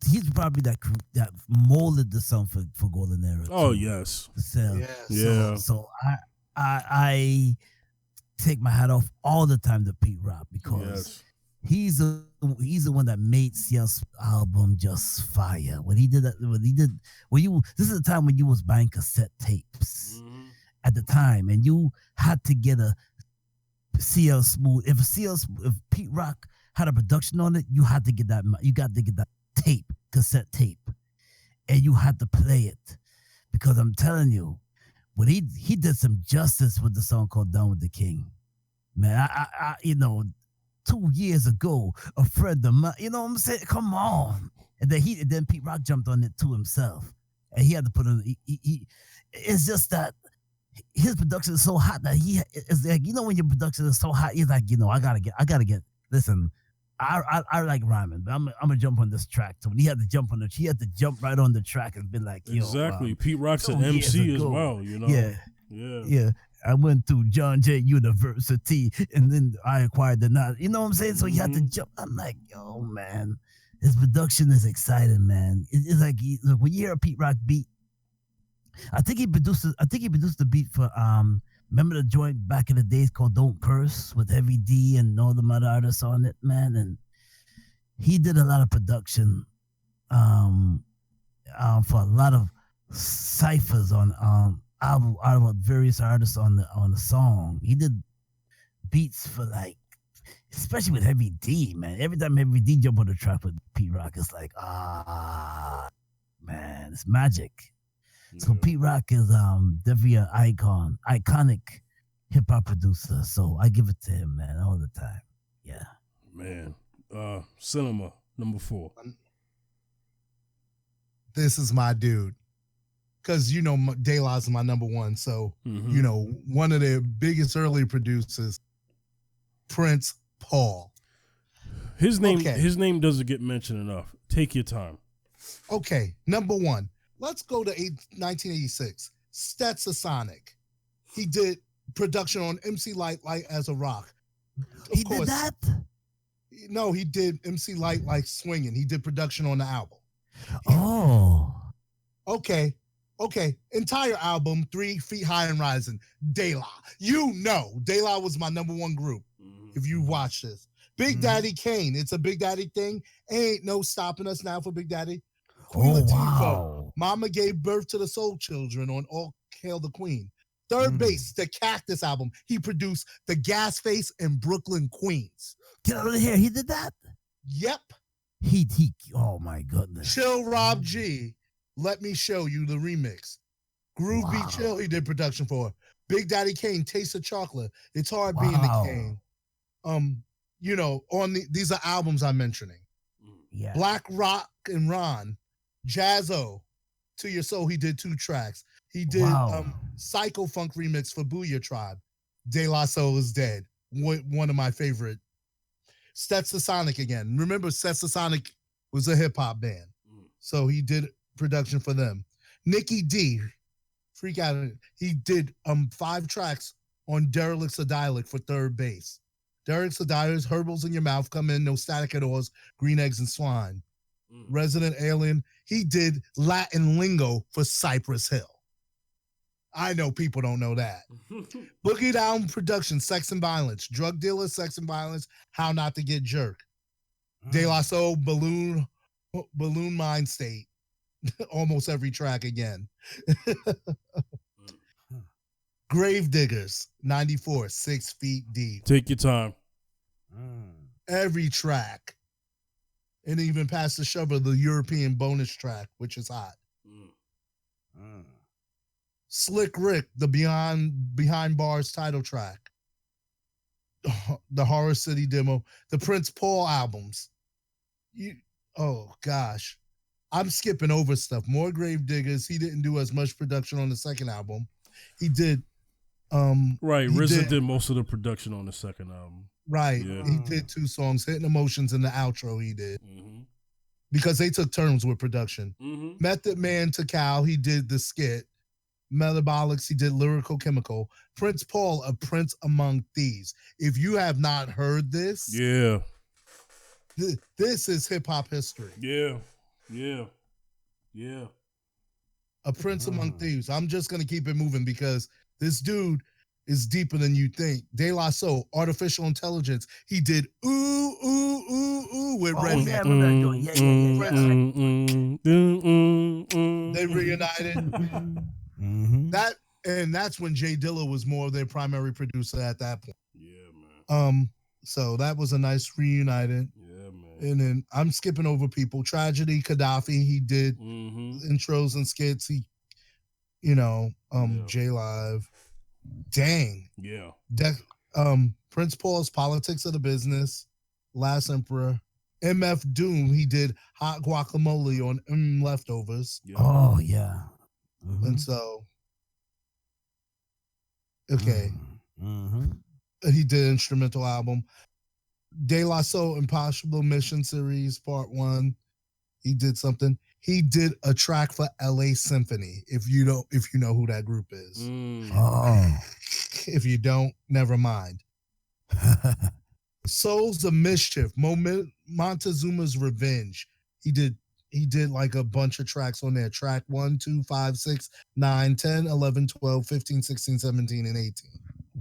he's probably that molded the song for Golden Era. Oh yes. So I take my hat off all the time to Pete Rock because he's the one that made CL's album just fire. This is the time when you was buying cassette tapes at the time, and you had to get a CL Smooth. If Pete Rock had a production on it, you had to get that. You got to get that cassette tape, and you had to play it because I'm telling you, when he did some justice with the song called "Down with the King." Man, you know, 2 years ago, a friend of mine, you know what I'm saying? Come on. And then Pete Rock jumped on it too himself. And he had to put in, it's just that his production is so hot that it's like, you know, when your production is so hot, he's like, you know, I gotta get, listen, I like rhyming, but I'm gonna jump on this track. So when he had to jump right on the track and be like, yo. Exactly. Pete Rock's an 2 years MC as ago, well, you know? Yeah. I went to John Jay University and then I acquired the knowledge. You know what I'm saying? So he had to jump. I'm like, yo, man, his production is exciting, man. It's like look, when you hear a Pete Rock beat, I think he produced the beat for remember the joint back in the days called Don't Curse with Heavy D and all the other artists on it, man. And he did a lot of production for a lot of ciphers on out of various artists on the song. He did beats for like, especially with Heavy D, man. Every time Heavy D jump on the track with Pete Rock, it's like, man, it's magic. Yeah. So Pete Rock is definitely an iconic hip hop producer. So I give it to him, man, all the time. Yeah. Man. Cinema, number 4. This is my dude. Because, you know, De La is my number 1. So, you know, one of their biggest early producers, Prince Paul. His name doesn't get mentioned enough. Take your time. Okay, number 1. Let's go to 1986. Stetsasonic. He did production on MC Light as a Rock. He did that? No, he did MC Light Swinging. He did production on the album. Oh. Okay. Entire album, 3 Feet High and Rising. De La. You know, De La was my number 1 group. If you watch this. Big Daddy Kane. It's a Big Daddy thing. Ain't no stopping us now for Big Daddy. Queen Latifah. Wow. Mama gave birth to the Soul Children on All Hail the Queen. Third Base, the Cactus album. He produced the Gas Face and Brooklyn Queens. Get out of here. He did that? Yep. He oh my goodness. Chill Rob G. Let Me Show You the remix. Groove Beat Chill, he did production for. Big Daddy Kane, Taste of Chocolate. It's Hard Being the King. You know, these are albums I'm mentioning. Yeah. Black Rock and Ron, Jazzo, To Your Soul, he did 2 tracks. He did Psycho Funk remix for Booyah Tribe. De La Soul is Dead. One of my favorite. Stetsasonic again. Remember, Stetsasonic was a hip-hop band. So he did production for them. Nicky D, freak out. He did 5 tracks on Derelicts of Dialect for Third Base. Derelicts of Dialect, Herbals in Your Mouth, Come In, No Static at Oars, Green Eggs and Swine. Resident Alien, he did Latin lingo for Cypress Hill. I know people don't know that. Boogie Down Production, Sex and Violence. Drug Dealer, Sex and Violence, How Not to Get Jerked. De La Soul, Balloon Mind State. Almost every track again. Grave Diggers, 94, 6 Feet Deep. Take your time. Every track. And even past the shovel, the European bonus track, which is hot. Slick Rick, the Behind Bars title track. The Horror City demo. The Prince Paul albums. Oh, gosh. I'm skipping over stuff. More Grave Diggers. He didn't do as much production on the second album. He did. Right. RZA did most of the production on the second album. Right. Yeah. He did 2 songs. Hidden Emotions in the outro he did. Because they took turns with production. Method Man to Cal, he did the skit. Metabolics, he did Lyrical Chemical. Prince Paul, A Prince Among Thieves. If you have not heard this, this is hip-hop history. Yeah. A Prince Among Thieves. I'm just going to keep it moving because this dude is deeper than you think. De La Soul, Artificial Intelligence. He did Ooh, Ooh, Ooh, Ooh with Redman. They reunited. That's when Jay Dilla was more of their primary producer at that point. Yeah, man. So that was a nice reunited. Yeah, man. And then I'm skipping over people. Tragedy, Gaddafi, he did intros and skits. He, J Live. Dang. Yeah. Prince Paul's Politics of the Business, Last Emperor, MF Doom. He did Hot Guacamole on Leftovers. Yeah. Oh yeah. Mhm. And so, okay, Mm-hmm. he did instrumental album. De La Soul Impossible Mission Series Part 1. He did something. He did a track for LA Symphony. If you know who that group is. Oh. If you don't, never mind. Souls of Mischief, Montezuma's Revenge. He did like a bunch of tracks on there. Track 1, 2, 5, 6, 9, 10, 11, 12, 15, 16, 17, and 18.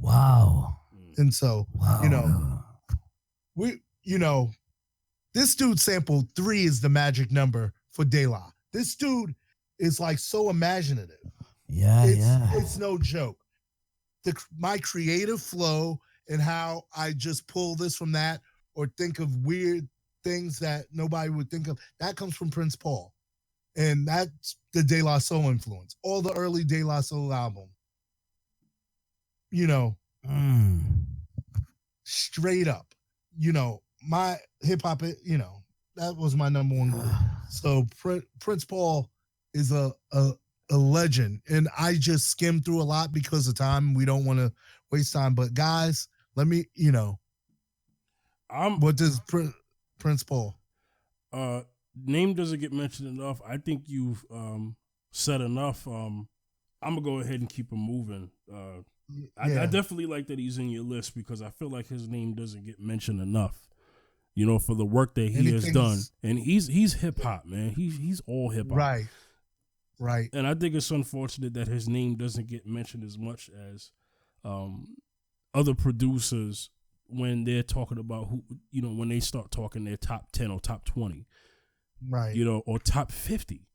Wow. And so, Wow. this dude sampled 3 is the magic number for De La. This dude is like so imaginative. Yeah, It's no joke. My creative flow and how I just pull this from that or think of weird things that nobody would think of, that comes from Prince Paul. And that's the De La Soul influence. All the early De La Soul album. Straight up. My hip hop, that was my number one group. So Prince Paul is a legend. And I just skimmed through a lot because of time. We don't want to waste time. But guys, let me, what does Prince Paul? Name doesn't get mentioned enough. I think you've said enough. I'm gonna go ahead and keep him moving. I definitely like that he's in your list because I feel like his name doesn't get mentioned enough. For the work that he has done, and he's hip hop, man. He's all hip hop, right. And I think it's unfortunate that his name doesn't get mentioned as much as other producers when they're talking about who, when they start talking their top 10 or top 20, right? Or top 50.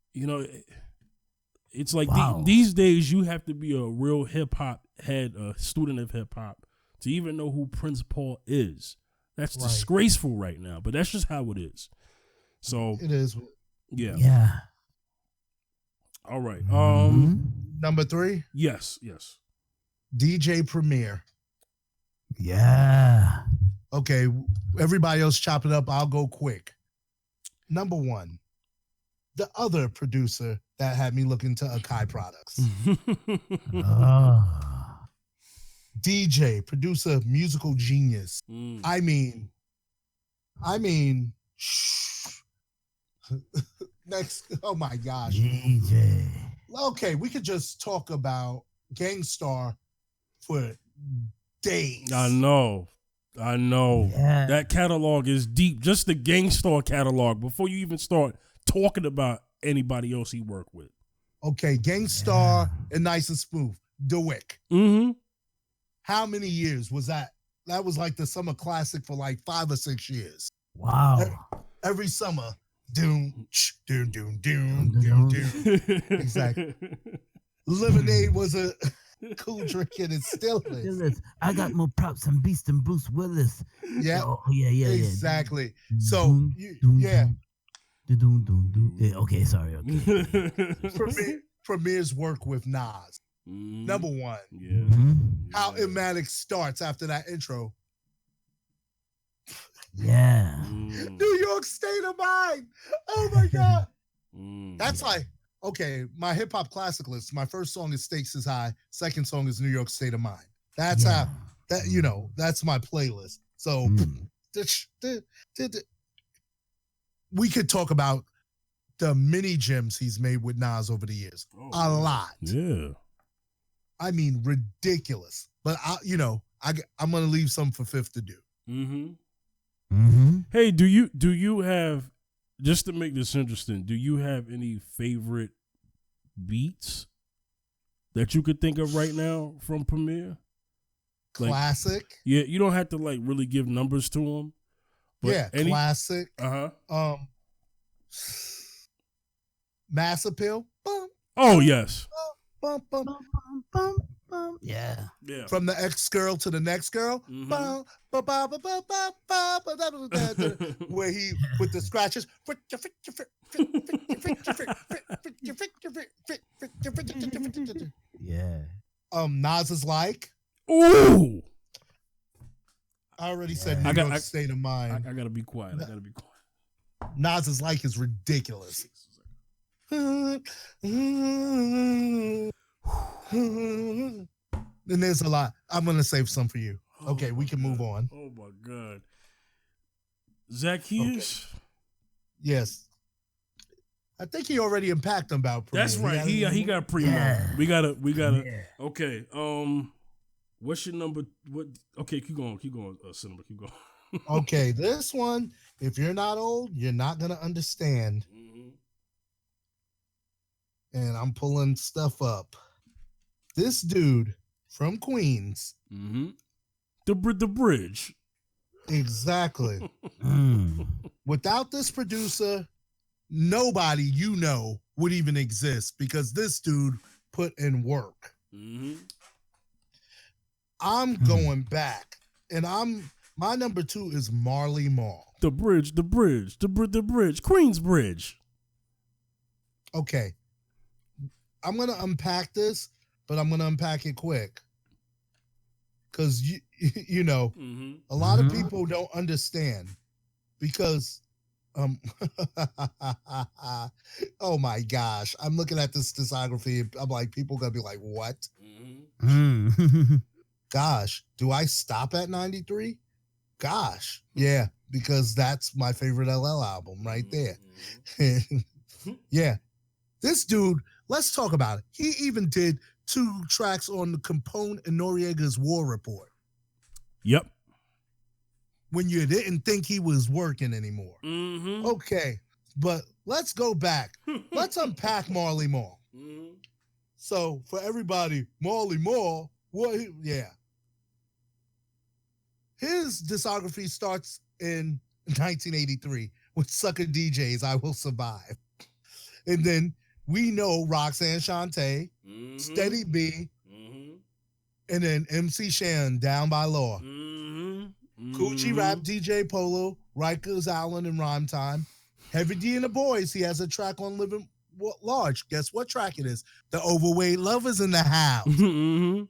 It's like Wow. these days you have to be a real hip hop head, a student of hip hop, to even know who Prince Paul is. That's disgraceful right now, but that's just how it is. So it is. Yeah. All right. Number 3. Yes. DJ Premier. Yeah. Okay, everybody else chop it up. I'll go quick. Number 1, the other producer that had me look into Akai products. DJ, producer, musical genius. I mean, next, oh my gosh. DJ. Okay, we could just talk about Gangstar for days. I know. Yeah. That catalog is deep. Just the Gangstar catalog before you even start talking about anybody else he worked with. Okay, Gangstar and Nice and Smooth. DeWick. Mm-hmm. How many years was that? That was like the summer classic for like 5 or 6 years. Wow. Every summer. Doom. Exactly. Lemonade was a cool drink and it still is. I got more props than Beast and Bruce Willis. Yeah. Oh, yeah. Exactly. So, yeah. Okay, sorry. Okay. Premier's work with Nas. Number 1. Yeah. How Illmatic starts after that intro. Yeah. New York State of Mind. Oh my God. That's like, okay, my hip hop classic list. My first song is Stakes is High. Second song is New York State of Mind. That's how that's my playlist. So we could talk about the mini gems he's made with Nas over the years. A lot. Yeah. I mean, ridiculous. But I'm gonna leave some for Fifth to do. Hey, do you have, just to make this interesting, do you have any favorite beats that you could think of right now from Premier? Classic. Yeah, you don't have to like really give numbers to them. But classic. Mass Appeal. Oh yes. Bum, bum, Bum, yeah. From the ex girl to the next girl. Where he with the scratches. Yeah. Nas is like, ooh, I already said I New got- York State of Mind. I gotta be quiet. I gotta be quiet. Nas's like is ridiculous. And there's a lot. I'm gonna save some for you. Okay, we can move on. Oh my God. Zaccheus. Okay. Yes. I think he already unpacked them about premiere. That's right. He got premium. Yeah. We gotta. Yeah. Okay. What's your number? What? Okay, keep going. Cinema. Keep going. Okay, this one, if you're not old, you're not gonna understand. Mm-hmm. And I'm pulling stuff up. This dude from Queens. Mm-hmm. The bridge. Exactly. Mm. Without this producer, nobody you know would even exist because this dude put in work. Mm-hmm. I'm going back, and my number 2 is Marley Marl. The bridge, Queens Bridge. Okay, I'm gonna unpack this, but I'm gonna unpack it quick because you know Mm-hmm. a lot of people don't understand because oh my gosh, I'm looking at this discography. I'm like, people gonna be like, what? Mm-hmm. Mm. Gosh, do I stop at 93? Gosh, yeah, because that's my favorite LL album right there. Yeah, this dude, let's talk about it. He even did 2 tracks on the Capone and Noriega's War Report Yep. when you didn't think he was working anymore. Mm-hmm. Okay, but let's go back. Let's unpack Marley Marl. Mm-hmm. So for everybody, Marley Marl, yeah. His discography starts in 1983 with Sucker DJ's I Will Survive. And then we know Roxanne Shante, Mm-hmm. Steady B, Mm-hmm. and then MC Shan, Down by Law. Mm-hmm. Coochie Rap, DJ Polo, Rikers Island, and Rhyme Time. Heavy D and the Boys, he has a track on Living Large. Guess what track it is? The Overweight Lovers in the House. Mm-hmm.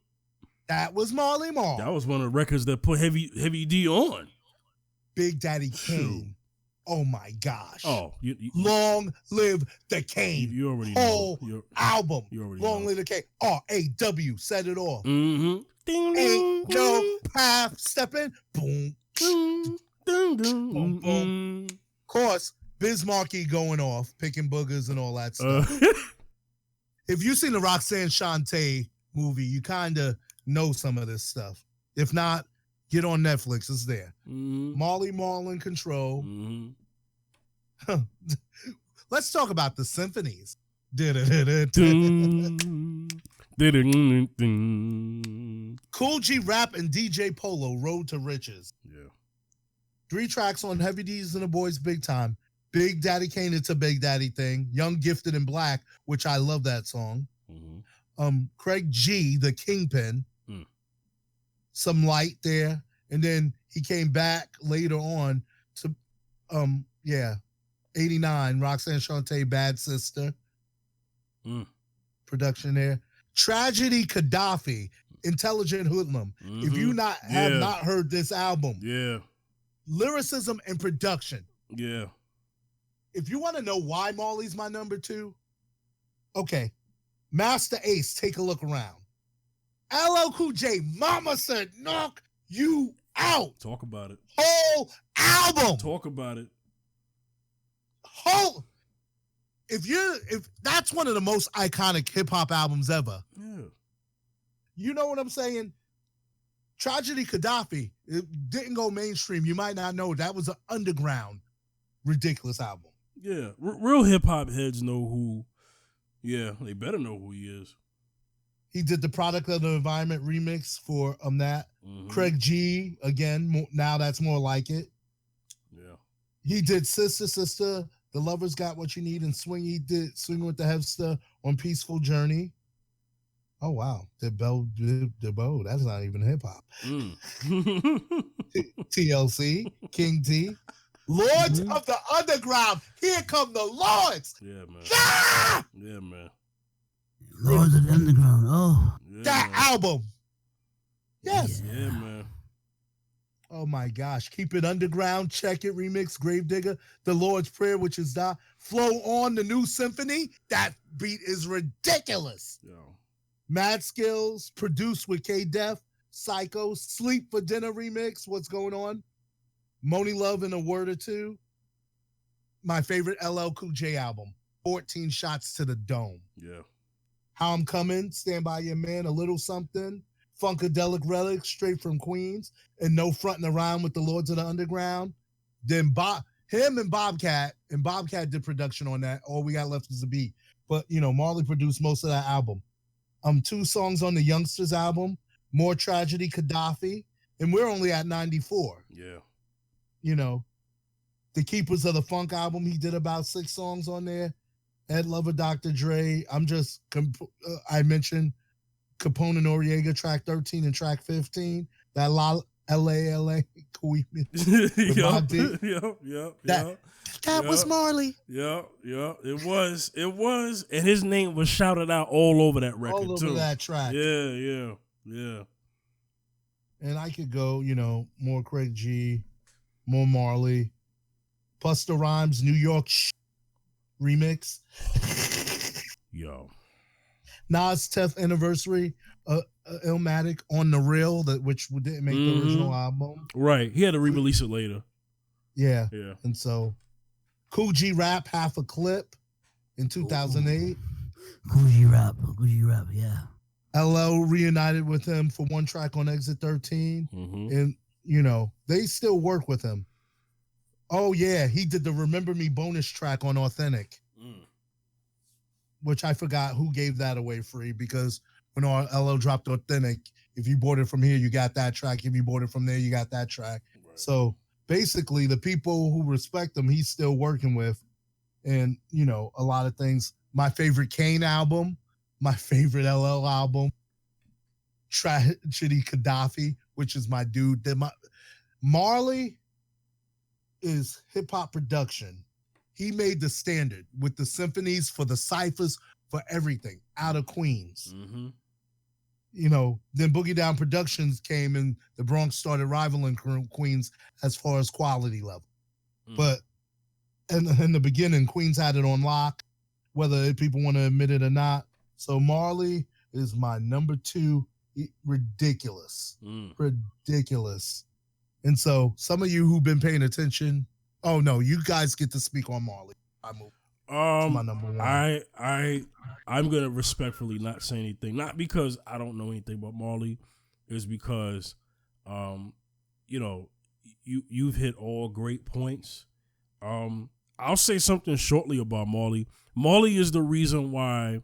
That was Marley Marl. That was one of the records that put Heavy D on. Big Daddy Kane. Oh my gosh. Oh, you Long Live the Kane. you already Whole know. album. You already Long know. Live the Kane. RAW said it all. Mm-hmm. Ding, Ain't ding, no half stepping. Boom. ding, ding, ding, Boom, boom. Of course, Biz Markie going off, picking boogers and all that stuff. If you've seen the Roxanne Shante movie, you kind of know some of this stuff. If not, get on Netflix. It's there. Mm-hmm. Molly Marl in Control. Mm-hmm. Let's talk about the symphonies. Ding, ding, ding. Cool G Rap and DJ Polo, Road to Riches. Yeah. 3 tracks on Heavy D's and the Boys Big Time. Big Daddy Kane, It's a Big Daddy Thing. Young, Gifted, and Black, which I love that song. Mm-hmm. Craig G, The Kingpin. Some light there. And then he came back later on to, 89, Roxanne Shante, Bad Sister. Production there. Tragedy Gaddafi, Intelligent Hoodlum. Mm-hmm. If you have not heard this album, Yeah. lyricism and production. Yeah. If you want to know why Marley's my number 2, okay. Master Ace, Take a Look Around. LL Cool J, Mama Said Knock You Out. Talk about it. Whole album. Talk about it. Whole. If that's one of the most iconic hip hop albums ever. Yeah. You know what I'm saying? Tragedy Gaddafi, it didn't go mainstream. You might not know that was an underground, ridiculous album. Yeah. Real hip hop heads know who. Yeah, they better know who he is. He did the Product of the Environment remix for that. Mm-hmm. Craig G, again, now that's more like it. Yeah. He did Sister, Sister, The Lover's Got What You Need, and Swing. He did Swing with the Hefster on Peaceful Journey. Oh, wow. DeBo, that's not even hip hop. TLC, King T. Lords of the Underground. Here come the Lords. Yeah, man. Ah! Yeah, man. Lords of the Underground. Oh. Yeah, That man. album. Yes. Yeah, man. Oh my gosh. Keep It Underground, Check It remix, Gravedigger, The Lord's Prayer, which is that. Flow On, the new symphony. That beat is ridiculous. Yo. Mad Skills, produced with K-Def, Psycho, Sleep for Dinner remix. What's going on? Moni Love in a Word or Two. My favorite LL Cool J album, 14 Shots to the Dome. Yeah. How I'm Coming, Stand By Your Man, A Little Something, Funkadelic Relic, Straight from Queens, and No Frontin' Around with the Lords of the Underground. Then him and Bobcat did production on that. All we got left is a beat. But, Marley produced most of that album. 2 songs on the Youngsters album, More Tragedy, Gaddafi, and we're only at 94. Yeah. The Keepers of the Funk album, he did about 6 songs on there. Ed Lover, Dr. Dre. I mentioned Capone and Noriega, track 13 and track 15. That L.A. Queen. That was Marley. Yeah. It was. And his name was shouted out all over that record, all over that track. Yeah. And I could go, more Craig G, more Marley. Busta Rhymes, New York remix. Yo. Nas 10th anniversary, Illmatic on the Real, which didn't make the original album. Right. He had to re-release it later. Yeah. And so, Cool G Rap, Half a Clip in 2008. Cool G Rap, yeah. LL reunited with him for one track on Exit 13. And, they still work with him. Oh, yeah. He did the Remember Me bonus track on Authentic. Which I forgot who gave that away free, because when LL dropped Authentic, if you bought it from here, you got that track. If you bought it from there, you got that track. Right. So basically, the people who respect him, he's still working with. And, a lot of things. My favorite Kane album, my favorite LL album, Tragedy Gaddafi, which is my dude. Marley is hip-hop production. He made the standard with the symphonies, for the ciphers, for everything, out of Queens. Then Boogie Down Productions came and the Bronx started rivaling Queens as far as quality level. But in the beginning, Queens had it on lock, whether people want to admit it or not. So Marley is my number 2. Ridiculous. Ridiculous. And so some of you who've been paying attention, oh no, you guys get to speak on Marley. I move. My number 1. I'm gonna respectfully not say anything, not because I don't know anything about Marley, is because you've hit all great points. I'll say something shortly about Marley. Marley is the reason why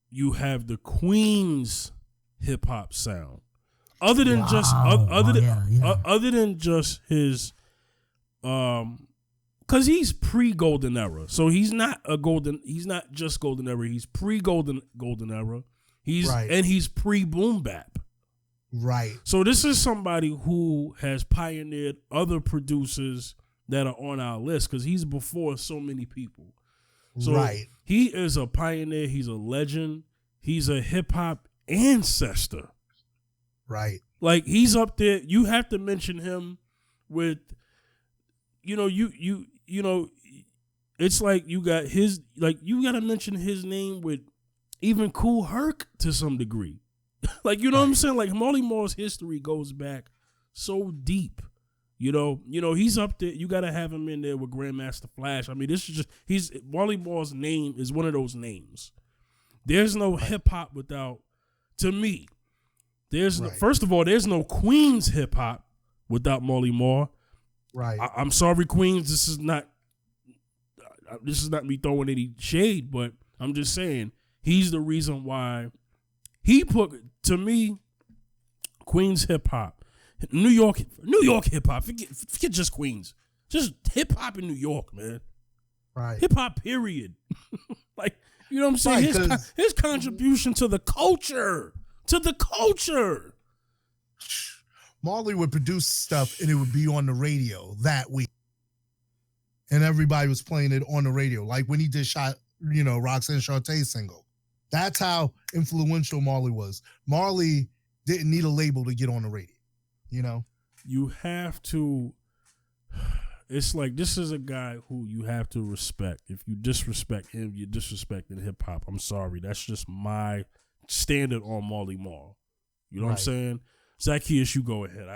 you have the Queens hip hop sound. Other than other than just his because he's pre-golden era. So he's not just golden era, he's pre-golden era. He's pre-boom bap. Right. So this is somebody who has pioneered other producers that are on our list, because he's before so many people. So he is a pioneer, he's a legend, he's a hip hop ancestor. Right. Like, he's up there. You have to mention him with, it's like you got you got to mention his name with even Kool Herc to some degree. Like, what I'm saying? Like, Marley Marl's history goes back so deep. He's up there. You got to have him in there with Grandmaster Flash. I mean, this is just, Marley Marl's name is one of those names. There's no hip hop without, to me, first of all, there's no Queens hip hop without Marley Marl. Right. I'm sorry, Queens. This is not me throwing any shade, but I'm just saying he's the reason why he put, to me, Queens hip hop, New York hip hop. Forget just Queens, just hip hop in New York, man. Right. Hip hop, period. Like, what I'm saying? Right, his contribution to the culture. Marley would produce stuff and it would be on the radio that week. And everybody was playing it on the radio. Like when he did Roxanne Shantae's single. That's how influential Marley was. Marley didn't need a label to get on the radio, you have to. It's like this is a guy who you have to respect. If you disrespect him, you're disrespecting hip hop. I'm sorry. That's just my standard on Marley Marl. You know what I'm saying? Zaccheus, you go ahead.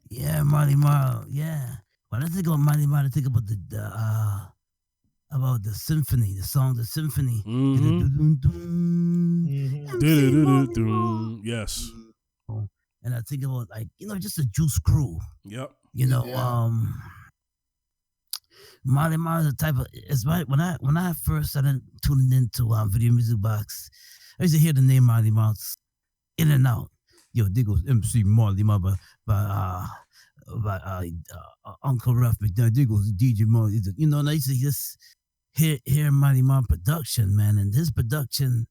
Yeah, Marley Marl. Yeah. When I think about Marley Marl, I think about the symphony, the song, the symphony. Yes. And I think about just a Juice Crew. Yep. Marley Marl is the type of when I first started tuning into Video Music Box, I used to hear the name Marley Marl in and out. Yo, there goes MC Marley Marl by Uncle Ruff McDonald. There goes DJ Marley. And I used to just hear Marley Marl production, man, and his production.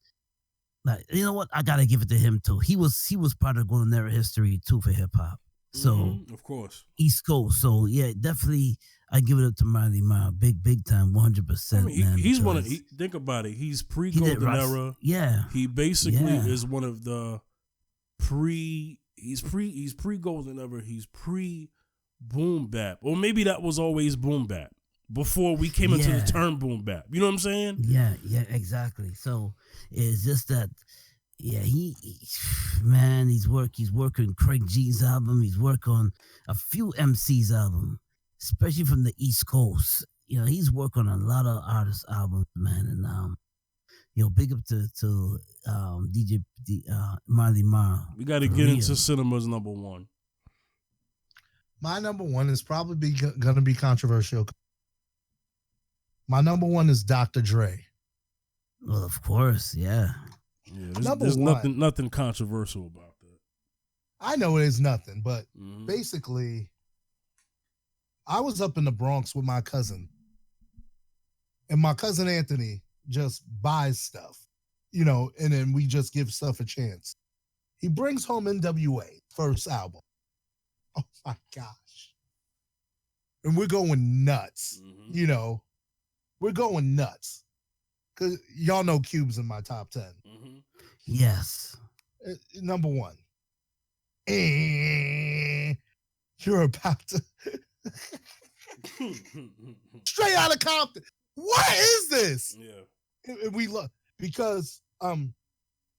Like, you know what? I gotta give it to him too. He was part of golden era history too for hip hop. So of course, East Coast. So yeah, definitely, I give it up to Marley Marl, big time, 100%. He's one of. Think about it. He's pre golden era. Yeah, he basically is one of the He's pre golden era. He's pre boom bap, or maybe that was always boom bap before we came into the term boom bap. You know what I'm saying? Yeah, exactly. So it's just that, he's working Craig G's album. He's working on a few MC's album, especially from the East Coast. He's working on a lot of artists' albums, man. And big up to DJ Marley Marl. We got to get into Cinema's number one. My number one is probably going to be controversial. My number one is Dr. Dre. Well, of course, yeah. There's nothing controversial about that. I know there's nothing, but basically, I was up in the Bronx with my cousin, and my cousin Anthony just buys stuff, and then we just give stuff a chance. He brings home NWA first album. Oh my gosh. And we're going nuts, We're going nuts. Because y'all know Cube's in my top 10. Yes. Number one. You're about to... Straight out of Compton. What is this? Yeah. And we love... Because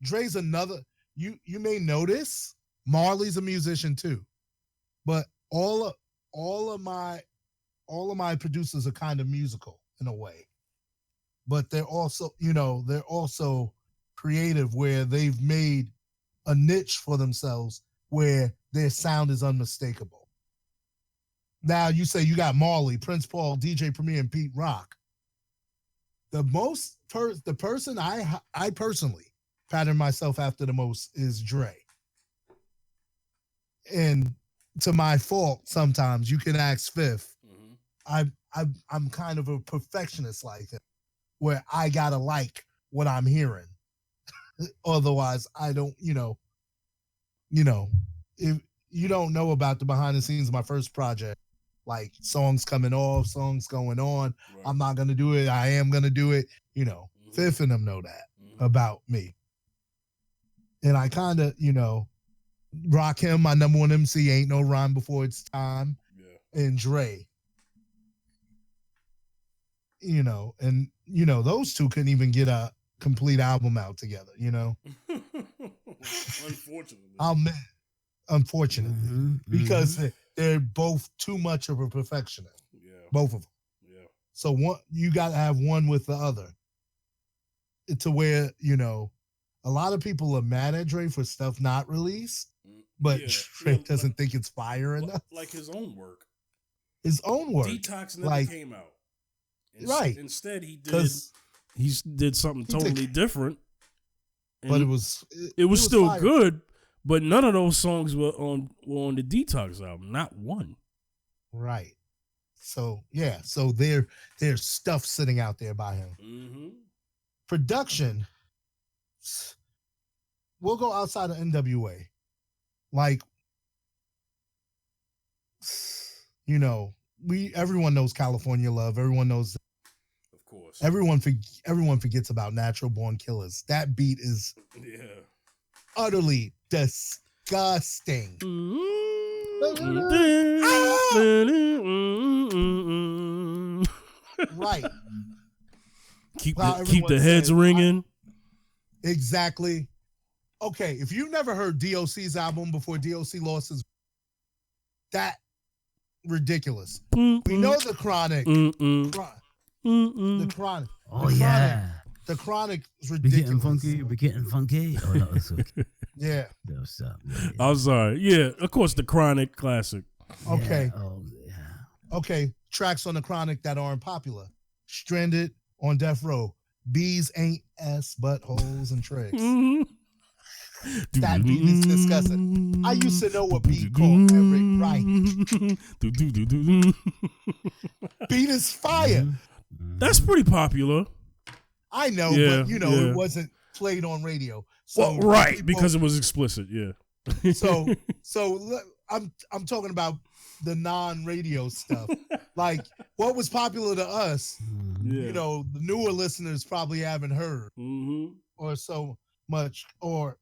Dre's another... You may notice Marley's a musician too. But all of my producers are kind of musical in a way, but they're also creative where they've made a niche for themselves where their sound is unmistakable. Now you say you got Marley, Prince Paul, DJ Premier, and Pete Rock. The person I personally pattern myself after the most is Dre. And to my fault, sometimes you can ask Fifth. I'm kind of a perfectionist like him, where I gotta like what I'm hearing. Otherwise, I don't. If you don't know about the behind the scenes of my first project, like songs coming off, songs going on. Right. I'm not gonna do it. I am gonna do it. Fifth and them know that about me, and I kind of rock him. My number one MC, Ain't No Rhyme Before It's Time, and Dre. Those two couldn't even get a complete album out together, Unfortunately. Because they're both too much of a perfectionist. Yeah. Both of them. Yeah. So you got to have one with the other. To where, a lot of people are mad at Dre for stuff not released, but Dre doesn't think it's fire enough. Like his own work. Detox never came out. Right. Instead, he did something totally different. But it was still fire. good, but none of those songs were on the Detox album. Not one. Right. So, So there's stuff sitting out there by him. Mm-hmm. Production, we'll go outside of NWA. Like, everyone knows California Love. Everyone knows. Of course. Everyone forgets about Natural Born Killers. That beat is utterly disgusting. Right. Keep the heads ringing. Exactly. Okay, if you've never heard DOC's album before DOC lost his, that ridiculous. We know the Chronic. The Chronic. Oh yeah. The Chronic is ridiculous. Be getting funky. Oh no, it's okay. Yeah. No, stop. I'm sorry. Yeah, of course, the Chronic classic. Okay. Yeah. Oh yeah. Okay. Tracks on the Chronic that aren't popular. Stranded on Death Row. Bees ain't ass but holes and tricks. That beat is disgusting. I used to know what beat called Eric Wright. Beat is fire. That's pretty popular. I know, Yeah, but it wasn't played on radio. So Well, right, because it was explicit. Yeah. so I'm talking about the non-radio stuff. Like what was popular to us, Yeah. the newer listeners probably haven't heard or so much or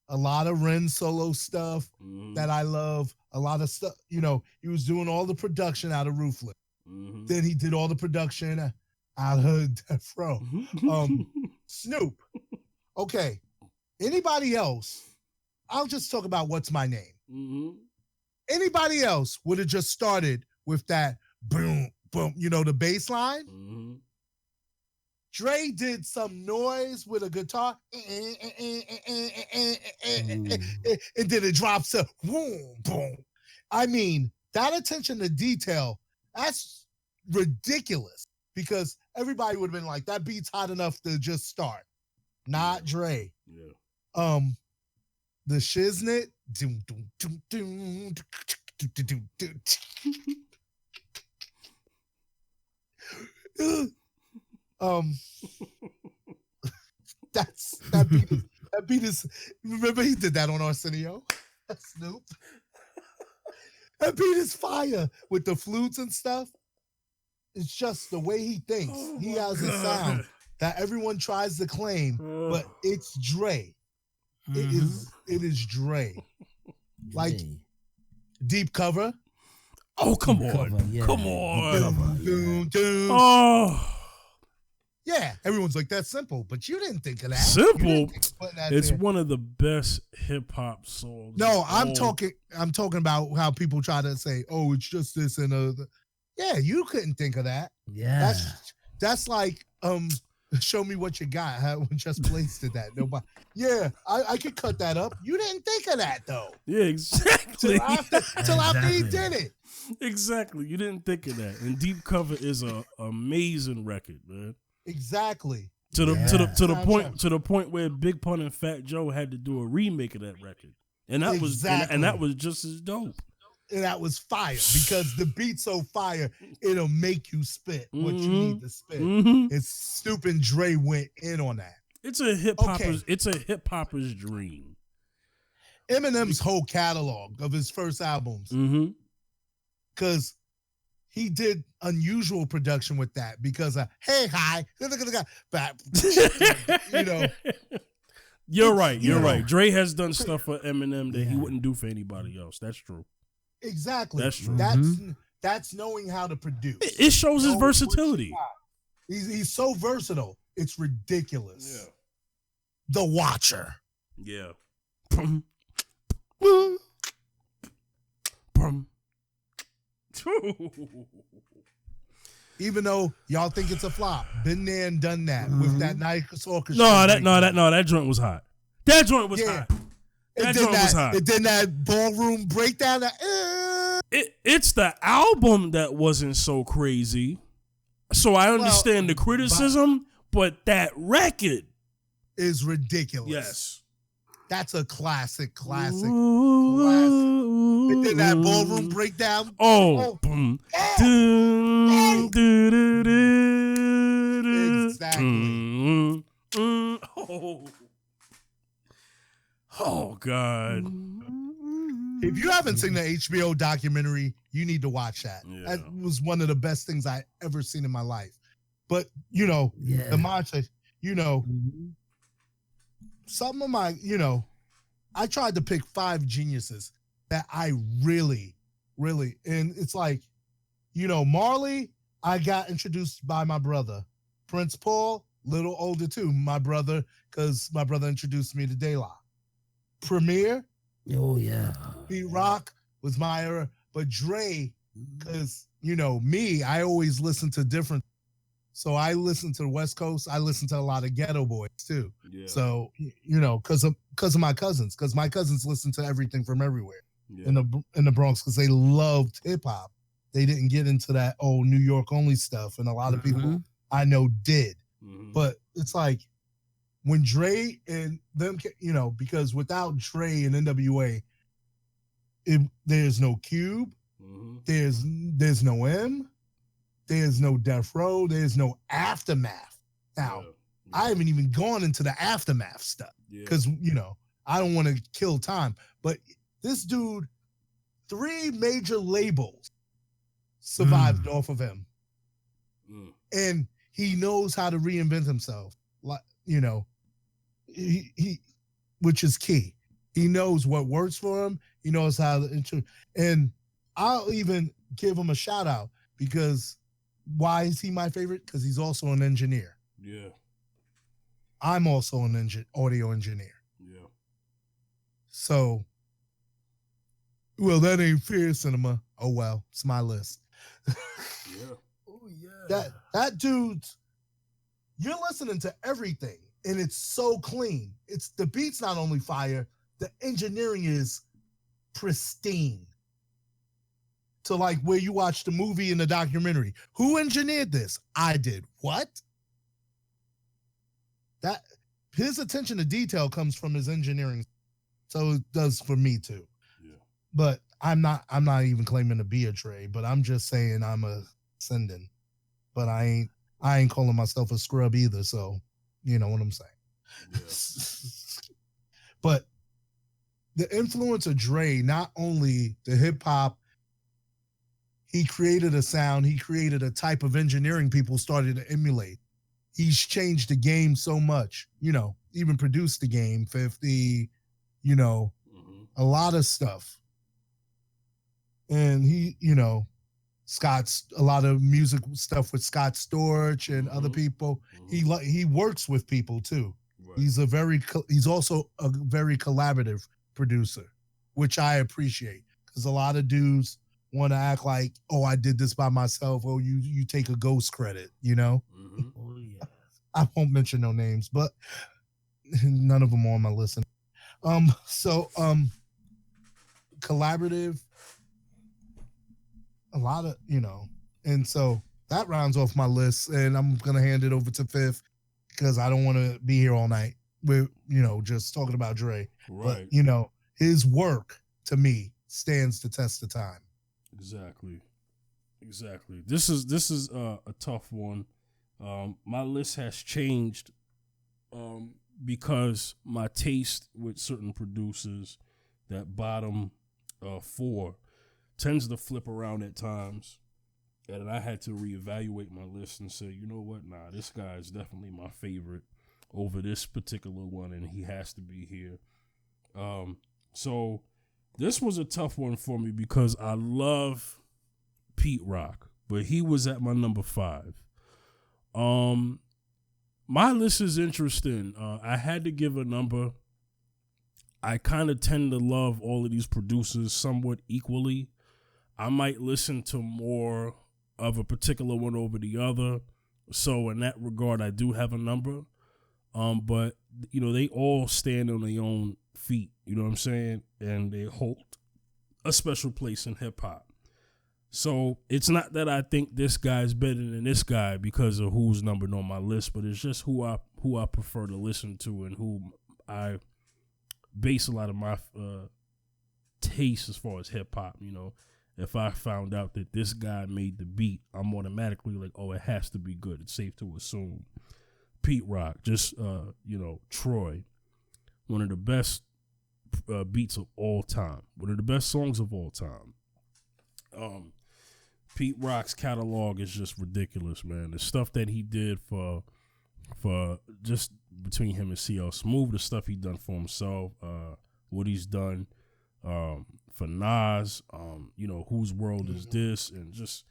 a lot of Ren solo stuff that I love. A lot of stuff, he was doing all the production out of Ruthless. Then he did all the production out of Death Row. Snoop. Okay. Anybody else? I'll just talk about What's My Name. Anybody else would have just started with that boom, boom, the bass line. Dre did some noise with a guitar, and then it drops to boom, boom. I mean, that attention to detail, that's ridiculous because everybody would have been like, that beat's hot enough to just start. Not Dre. Yeah. The shiznit. That beat is remember he did that on Arsenio. Snoop. That beat is fire with the flutes and stuff. It's just the way he thinks. He has a sound that everyone tries to claim, but it's Dre. It is Dre. Like Deep Cover. Oh, come Deep on. Cover, yeah. Come on. Doom, doom. Oh. Yeah, everyone's like, that's simple, but you didn't think of that. Simple. It's there. one of the best hip hop songs. No, I'm talking about how people try to say, oh, it's just this and yeah, you couldn't think of that. Yeah. That's like show me what you got. How Just Blaze did that. Nobody. Yeah, I could cut that up. You didn't think of that though. Yeah, exactly. Till after he did it. Exactly. You didn't think of that. And Deep Cover is a amazing record, man. Exactly. To the point where Big Pun and Fat Joe had to do a remake of that record. And that was just as dope. And that was fire because the beat's so fire, it'll make you spit what you need to spit. It's Snoop and Dre went in on that. It's a hip hopper's dream. Eminem's whole catalog of his first albums. Because he did unusual production with that because hey, hi, You're right. Dre has done stuff for Eminem that he wouldn't do for anybody else. That's true. Exactly. That's true. That's knowing how to produce. It shows his versatility. He's so versatile. It's ridiculous. Yeah. The Watcher. Yeah. Even though y'all think it's a flop, been there and done that with that nice orchestra. That joint was hot. That joint was hot. That joint was hot. It did that ballroom breakdown. It's the album that wasn't so crazy. So I understand the criticism, but that record is ridiculous. Yes. That's a classic. Ooh, It did that ballroom breakdown. Exactly. Oh, God. If you haven't seen the HBO documentary, you need to watch that. Yeah. That was one of the best things I ever seen in my life. But, the monster, you know, Mm-hmm. some of my, you know, I tried to pick 5 geniuses that I really, really, and it's like, you know, Marley, I got introduced by my brother. Prince Paul, little older too, my brother, because my brother introduced me to De La. Premier, Oh yeah. Pete Rock was my era, but Dre, because, you know, me, I always listen to different. So I listen to the West Coast. I listen to a lot of Ghetto Boys too. Yeah. So, you know, because of my cousins, because my cousins listen to everything from everywhere in the Bronx, because they loved hip hop. They didn't get into that old New York only stuff, and a lot of people I know did. But it's like when Dre and them, you know, because without Dre and NWA, there's no Cube, there's no M, there's no Death Row, there's no Aftermath. Now, I haven't even gone into the Aftermath stuff because, you know, I don't want to kill time. But this dude, 3 major labels survived off of him. And he knows how to reinvent himself. Like, you know, he which is key. He knows what works for him. He knows how to and I'll even give him a shout out because why is he my favorite? Because he's also an engineer. Yeah. I'm also an audio engineer. Yeah. So, well, that ain't fair, Cinema. Oh well, it's my list. Yeah. Oh yeah. That dude's, you're listening to everything and it's so clean. It's the beat's not only fire, the engineering is pristine. To like where you watch the movie and the documentary. Who engineered this? I did. What? That his attention to detail comes from his engineering. So it does for me too. Yeah. But I'm not even claiming to be a Dre, but I'm just saying I'm a sending. But I ain't calling myself a scrub either, so you know what I'm saying. Yeah. But the influence of Dre, not only the hip hop, he created a sound, he created a type of engineering people started to emulate. He's changed the game so much, you know, even produced the game, 50, you know, a lot of stuff. And he, you know, a lot of music stuff with Scott Storch and other people. He works with people too. Right. He's also a very collaborative producer, which I appreciate because a lot of dudes want to act like, oh, I did this by myself. Oh, you take a ghost credit, you know? Oh, yeah. I won't mention no names, but none of them are on my list. So collaborative, a lot of, you know, and so that rounds off my list, and I'm going to hand it over to Fifth because I don't want to be here all night with, you know, just talking about Dre. Right. But, you know, his work to me stands the test of time. Exactly. This is a tough one. My list has changed because my taste with certain producers, that bottom 4, tends to flip around at times. And I had to reevaluate my list and say, you know what? Nah, this guy is definitely my favorite over this particular one, and he has to be here. So this was a tough one for me because I love Pete Rock, but he was at my number 5. My list is interesting. I had to give a number. I kind of tend to love all of these producers somewhat equally. I might listen to more of a particular one over the other. So in that regard, I do have a number. But, you know, they all stand on their own feet, you know what I'm saying? And they hold a special place in hip hop. So it's not that I think this guy's better than this guy because of who's numbered on my list, but it's just who I prefer to listen to and who I base a lot of my taste as far as hip hop. You know, if I found out that this guy made the beat, I'm automatically like, oh, it has to be good. It's safe to assume. Pete Rock, just you know, Troy, one of the best beats of all time, one of the best songs of all time. Pete Rock's catalog is just ridiculous, man. The stuff that he did for for just between him and CL Smooth, the stuff he done for himself, what he's done for Nas, Whose World Is This, and just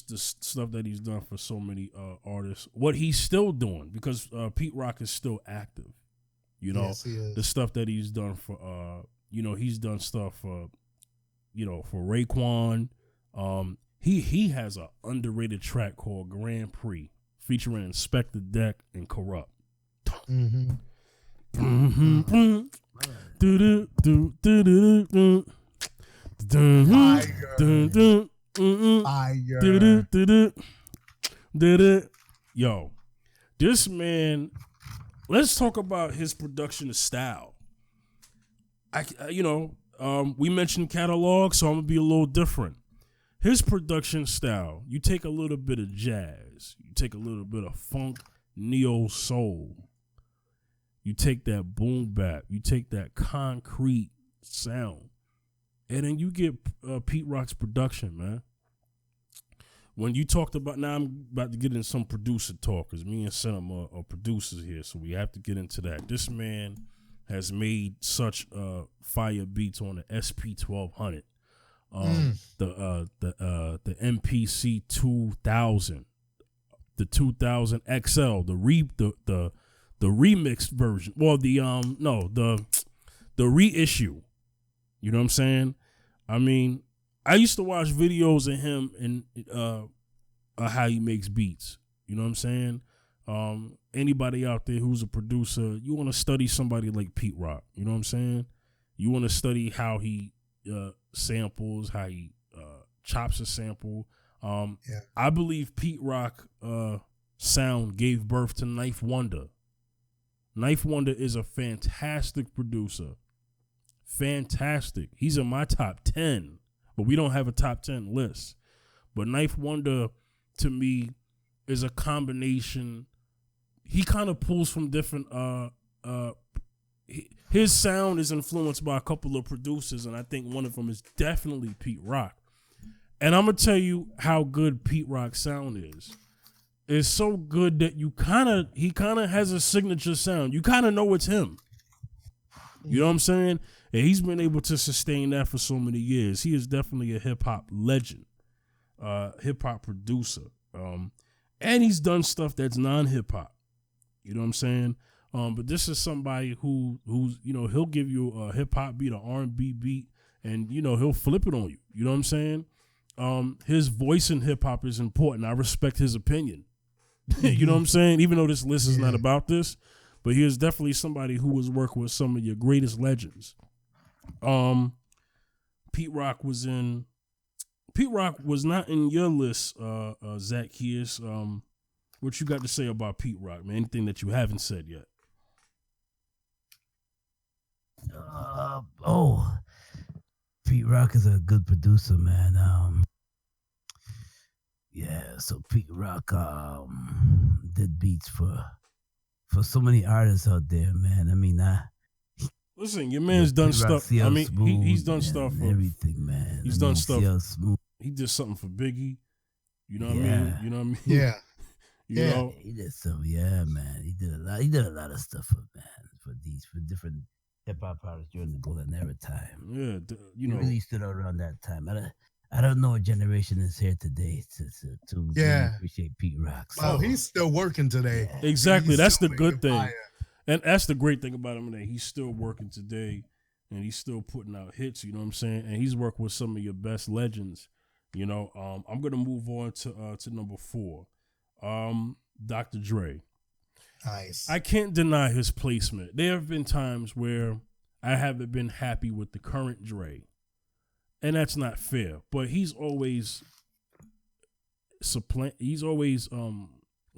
the stuff that he's done for so many artists. What he's still doing, because Pete Rock is still active. Yes, he is. The stuff that he's done for, he's done stuff for, for Raekwon. He has an underrated track called Grand Prix featuring Inspector Deck and Corrupt. Mm-hmm. Yo, this man, let's talk about his production style. We mentioned catalog, so I'm gonna be a little different. His production style, you take a little bit of jazz, you take a little bit of funk, neo soul, you take that boom bap, you take that concrete sound, and then you get Pete Rock's production, man. When you talked about, now I'm about to get into some producer talk, because me and Cinema are producers here, so we have to get into that. This man has made such fire beats on the SP1200, the MPC 2000, the 2000 XL, the remixed version, well, the reissue. You know what I'm saying? I mean, I used to watch videos of him and how he makes beats. You know what I'm saying? Anybody out there who's a producer, you want to study somebody like Pete Rock. You know what I'm saying? You want to study how he samples, how he chops a sample. I believe Pete Rock sound gave birth to Knife Wonder. Knife Wonder is a fantastic producer. Fantastic. He's in my top 10, but we don't have a top 10 list. But Knife Wonder, to me, is a combination. He kind of pulls from different his sound is influenced by a couple of producers, and I think one of them is definitely Pete Rock. And I'm gonna tell you how good Pete Rock's sound is. It's so good that he kind of has a signature sound. You kind of know it's him. You know what I'm saying? And he's been able to sustain that for so many years. He is definitely a hip hop legend, hip hop producer. And he's done stuff that's non-hip hop. You know what I'm saying? But this is somebody who's he'll give you a hip hop beat, an R&B beat, and he'll flip it on you. You know what I'm saying? His voice in hip hop is important. I respect his opinion. You know what I'm saying? Even though this list is not about this, but he is definitely somebody who has worked with some of your greatest legends. Pete Rock was not in your list, Zaccheus. What you got to say about Pete Rock, man? Anything that you haven't said yet? Pete Rock is a good producer, man. So Pete Rock did beats for so many artists out there, man. I mean, listen, your man's done stuff. I mean, he's done stuff for everything, man. He's done stuff. He did something for Biggie. You know what I mean? You know what I mean? Yeah. You know? He did some, man. He did a lot of stuff for different hip hop artists during the golden era time. Yeah, He really stood out around that time. I don't know what generation is here today to really appreciate Pete Rock. So. Oh, he's still working today. Yeah. Exactly. That's the good thing. Fire. And that's the great thing about him, that he's still working today and he's still putting out hits, you know what I'm saying? And he's worked with some of your best legends. I'm going to move on to number 4. Dr. Dre. Nice. I can't deny his placement. There have been times where I haven't been happy with the current Dre. And that's not fair. But he's always I'm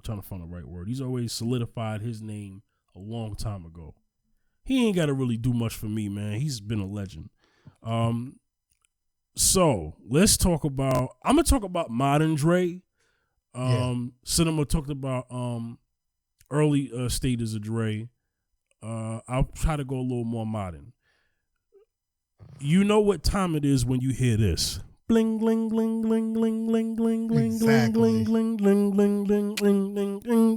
trying to find the right word. He's always solidified his name a long time ago. He ain't got to really do much for me, man. He's been a legend. So let's talk about, I'm going to talk about modern Dre. Cinema talked about early stages of Dre. I'll try to go a little more modern. You know what time it is when you hear this. bling bling bling bling bling bling bling bling Exactly. bling bling bling bling bling bling bling.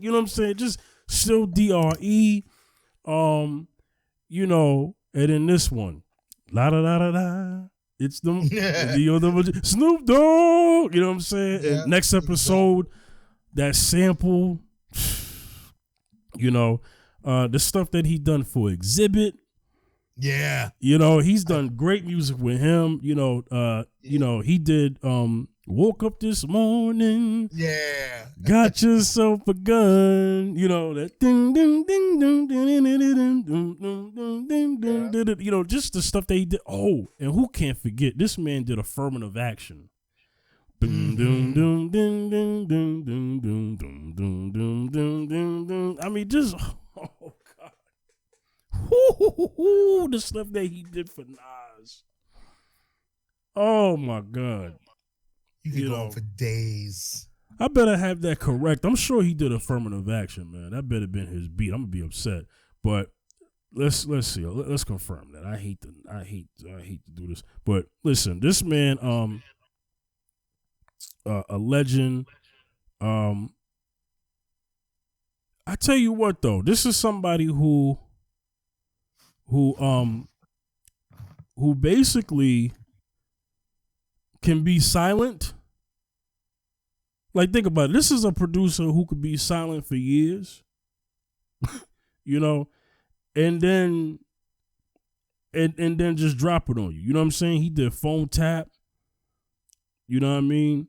You know what I'm saying? Just still DRE. You know, and in this one, la da da da da. It's them, Snoop Dogg. You know what I'm saying? Yeah, And next episode, that sample. You know, the stuff that he done for Exhibit. Yeah. You know, he's done great music with him. You know, he did Woke Up This Morning. Yeah. Got yourself a gun. You know, that ding ding ding ding ding ding ding ding ding. You know, just the stuff that he did. Oh, and who can't forget? This man did Affirmative Action. I mean, just oh god, the stuff that he did for Nas. Oh my god, You could go on for days. I better have that correct. I'm sure he did Affirmative Action, man. That better been his beat. I'm gonna be upset, but let's see. Let's confirm that. I hate to do this, but listen, this man, a legend. I tell you what though, this is somebody who basically can be silent. Like, think about it. This is a producer who could be silent for years, you know, and then just drop it on you. You know what I'm saying? He did Phone Tap. You know what I mean?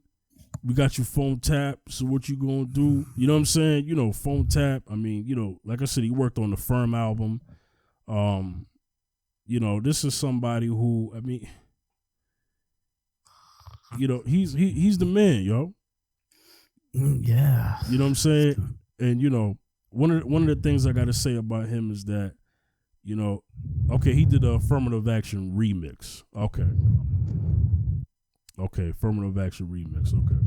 We got you Phone Tap, so what you gonna do? You know what I'm saying? You know, Phone Tap. I mean, you know, like I said, he worked on the Firm album. You know, this is somebody who, I mean, you know, he's the man, yo. Yeah. You know what I'm saying? And you know, one of the things I gotta say about him is that, you know, okay, he did a Affirmative Action remix. Okay, Affirmative Action remix. Okay.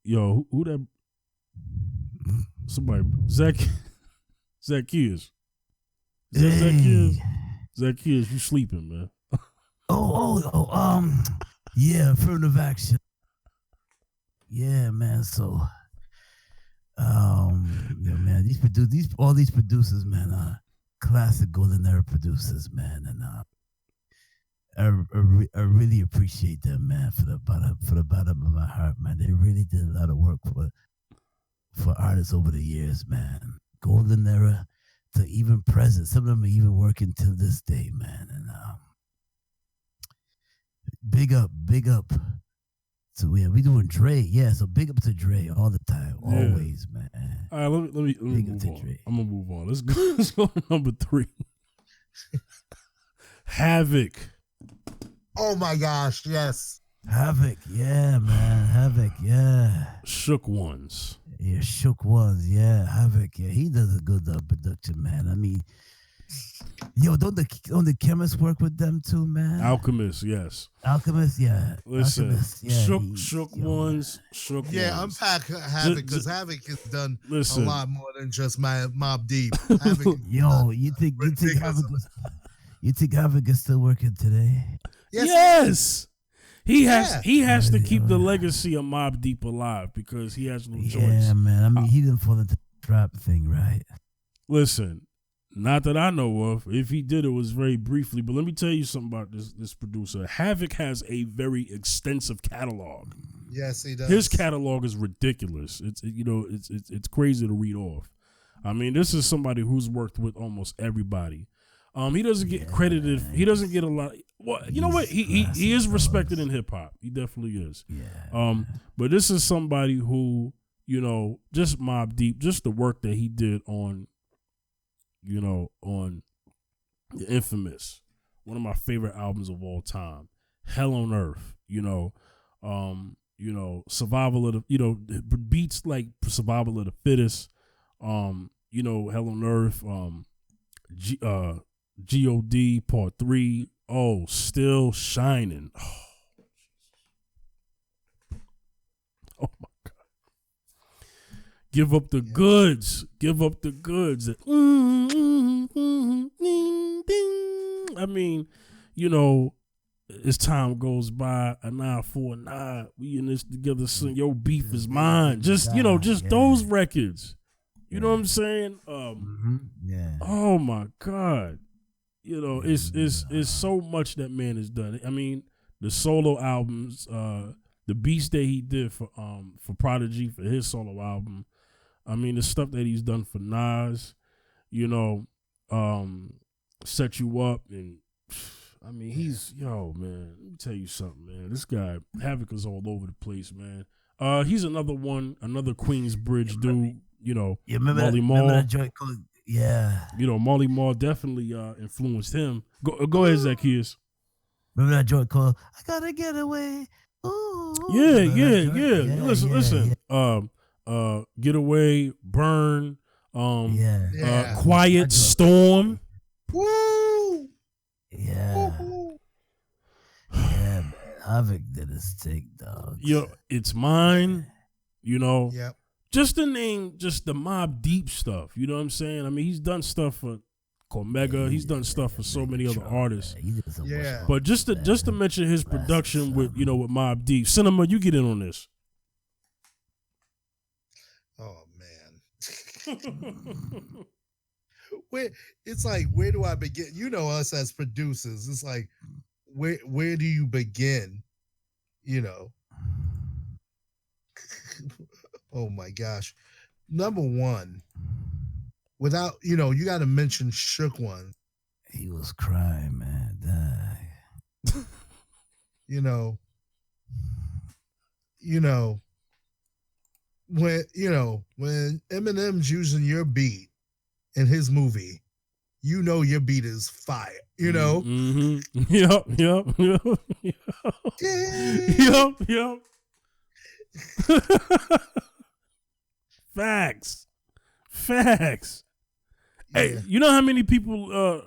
Yo, who that? Somebody, Zaccheus. Is that Zaccheus? Zaccheus, you sleeping, man? Yeah, Affirmative Action. Yeah, man. So, yeah, man. All these producers, man, are classic golden era producers, man, and I really appreciate them, man, for the bottom of my heart, man. They really did a lot of work for artists over the years, man. Golden era to even present. Some of them are even working to this day, man. And big up. So we doing Dre, yeah. So big up to Dre all the time, always, man. All right, let me move on. Dre. I'm gonna move on. Let's go to number 3. Havoc. Oh my gosh, yes. Havoc, yeah, man. Havoc, yeah. Shook Ones. Yeah, Shook Ones, yeah. Havoc, yeah. He does a good production, man. I mean, yo, don't the chemists work with them too, man? Alchemist, yes. Alchemist, yeah. Listen, Alchemist, yeah. Shook Ones. Yeah, unpack Havoc, because Havoc has done a lot more than just Mob Deep. Havoc, yo, you think Havoc is still working today? Yes. He has to keep the legacy of Mobb Deep alive because he has no choice. Yeah, man. I mean, he didn't fall into the trap thing, right? Listen, not that I know of. If he did, it was very briefly. But let me tell you something about this producer. Havoc has a very extensive catalog. Yes, he does. His catalog is ridiculous. It's crazy to read off. I mean, this is somebody who's worked with almost everybody. He doesn't get credited. He doesn't get a lot. Well, you know what? He is respected in hip hop. He definitely is. Yeah. But this is somebody who, you know, just Mobb Deep, just the work that he did on, you know, on the infamous, one of my favorite albums of all time, Hell on Earth. You know, Survival of the, you know, beats like Survival of the Fittest. You know, Hell on Earth. God Part 3. Oh, Still Shining. Oh my God. Give up the goods. Give up the goods. I mean, you know, as time goes by, an eye for an eye. We in this together, son. Your beef is mine. Just those records. You know what I'm saying? Yeah. Oh my God. You know, it's so much that man has done. I mean, the solo albums, the beats that he did for Prodigy for his solo album. I mean, the stuff that he's done for Nas, you know, Set You Up, and I mean, he's man. Let me tell you something, man. This guy Havoc is all over the place, man. He's another Queensbridge dude. You know, Marley Marl. Remember that joint called, yeah. You know, Marley Marl definitely influenced him. Go ahead, Zaccheus. Remember that joint called "I Gotta Get Away"? Ooh. Yeah. Listen. Get Away, Burn, Quiet Storm. Woo! Yeah. Man. Havoc did his thing, dog. Yo, It's Mine. You know. Yep. Just to name just the Mobb Deep stuff. You know what I'm saying? I mean, he's done stuff for Cormega. He's done stuff for so many other artists. Yeah. But just to mention his production with Mobb Deep. Cinema, you get in on this. Oh man. Where do I begin? You know us as producers. It's like where do you begin? You know. Oh my gosh. Number one, without, you got to mention Shook One. He was crying, man. When Eminem's using your beat in his movie, your beat is fire, Mm-hmm. Yep. Facts. Yeah. Hey, you know how many people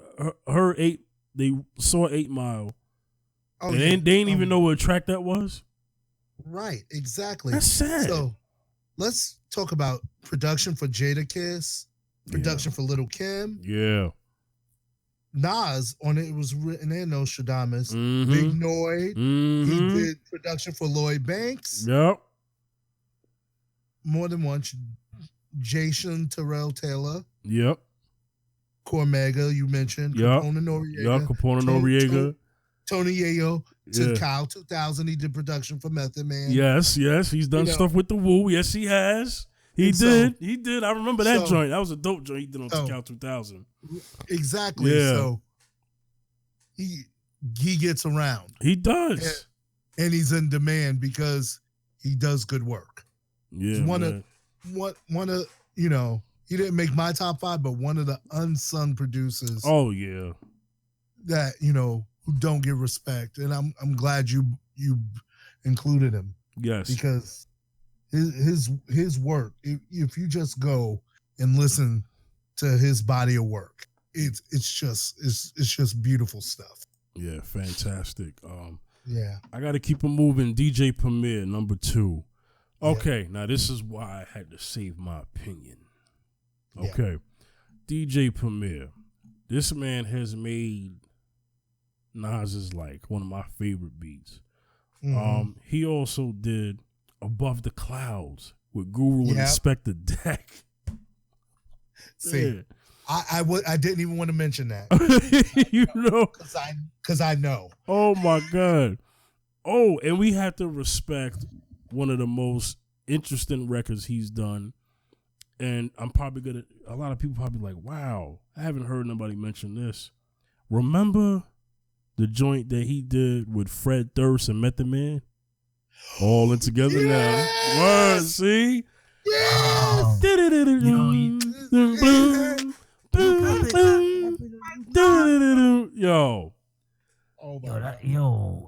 heard they saw 8 Mile? Oh, and they didn't even know what track that was? Right, exactly. That's sad. So let's talk about production for Jadakiss, production for Lil' Kim. Yeah. Nas on it was written in Nostradamus. Mm-hmm. Big Noid. Mm-hmm. He did production for Lloyd Banks. Yep. More than once. Jason Terrell Taylor. Yep. Cormega, you mentioned. Yep. Capone Noriega. Yep. Capone Noriega. Tony Yayo. To Cal 2000, he did production for Method Man. Yes. He's done stuff with the Woo. Yes, he has. He did. I remember that joint. That was a dope joint he did on Cal 2000. Exactly. Yeah. So he gets around. He does. And he's in demand because he does good work. Yeah. He's one of he didn't make my top 5, but one of the unsung producers. Oh yeah. That, who don't get respect. And I'm glad you included him. Yes. Because his work, if you just go and listen to his body of work, it's just beautiful stuff. Yeah, fantastic. Yeah. I got to keep it moving. DJ Premier, number 2. Okay, now this is why I had to save my opinion. Okay. Yeah. DJ Premier. This man has made Nas's like one of my favorite beats. Mm-hmm. He also did Above the Clouds with Guru and Inspector Deck. See, I didn't even want to mention that. Because I know. Oh my God. Oh, and we have to respect one of the most interesting records he's done. And I'm probably a lot of people probably like, wow, I haven't heard nobody mention this. Remember the joint that he did with Fred Durst and Method Man? All in together now. Word, see? Yes! Yo. Oh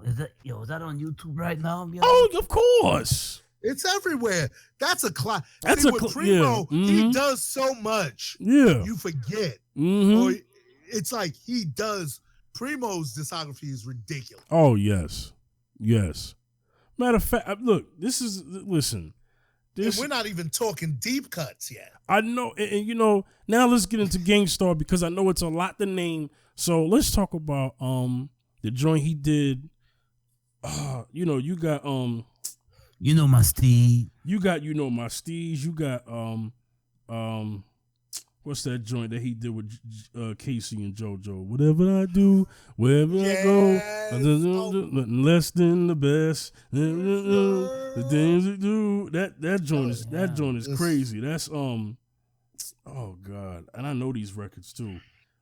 is that on YouTube right now? Yo? Oh, of course. It's everywhere. That's a class. With Primo, he does so much. Yeah. You forget. Mm-hmm. Or it's like he does. Primo's discography is ridiculous. Oh, yes. Yes. Matter of fact, look, listen. And we're not even talking deep cuts yet. I know. And now let's get into Gangstar because I know it's a lot to name. So let's talk about the joint he did You know, you got You know my Steve. you got my steez. You got what's that joint that he did with Casey and JoJo? Whatever I do, wherever I go, nothing less than the best. The things we do. That joint is crazy. That's oh God, and I know these records too.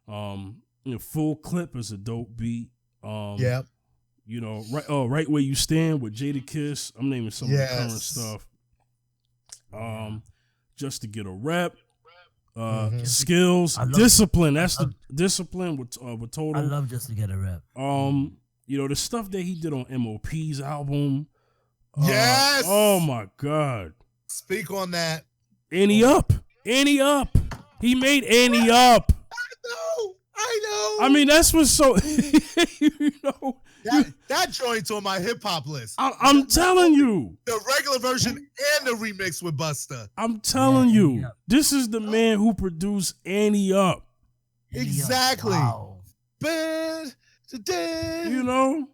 You know, Full Clip is a dope beat. Yep. You know, right where you stand with Jadakiss. I'm naming some of the current stuff. Just to get a rep. Skills, discipline. That's the discipline with Total. I love Just to Get a Rep. You know, the stuff that he did on MOP's album. Yes. Oh my God. Speak on that. Annie Up. He made Annie Up. I know. I mean, that's what's so. You know. That joint's on my hip hop list. I'm telling you. The regular version and the remix with Busta. I'm telling you. This is the man who produced Annie Up. Exactly. Wow. You know?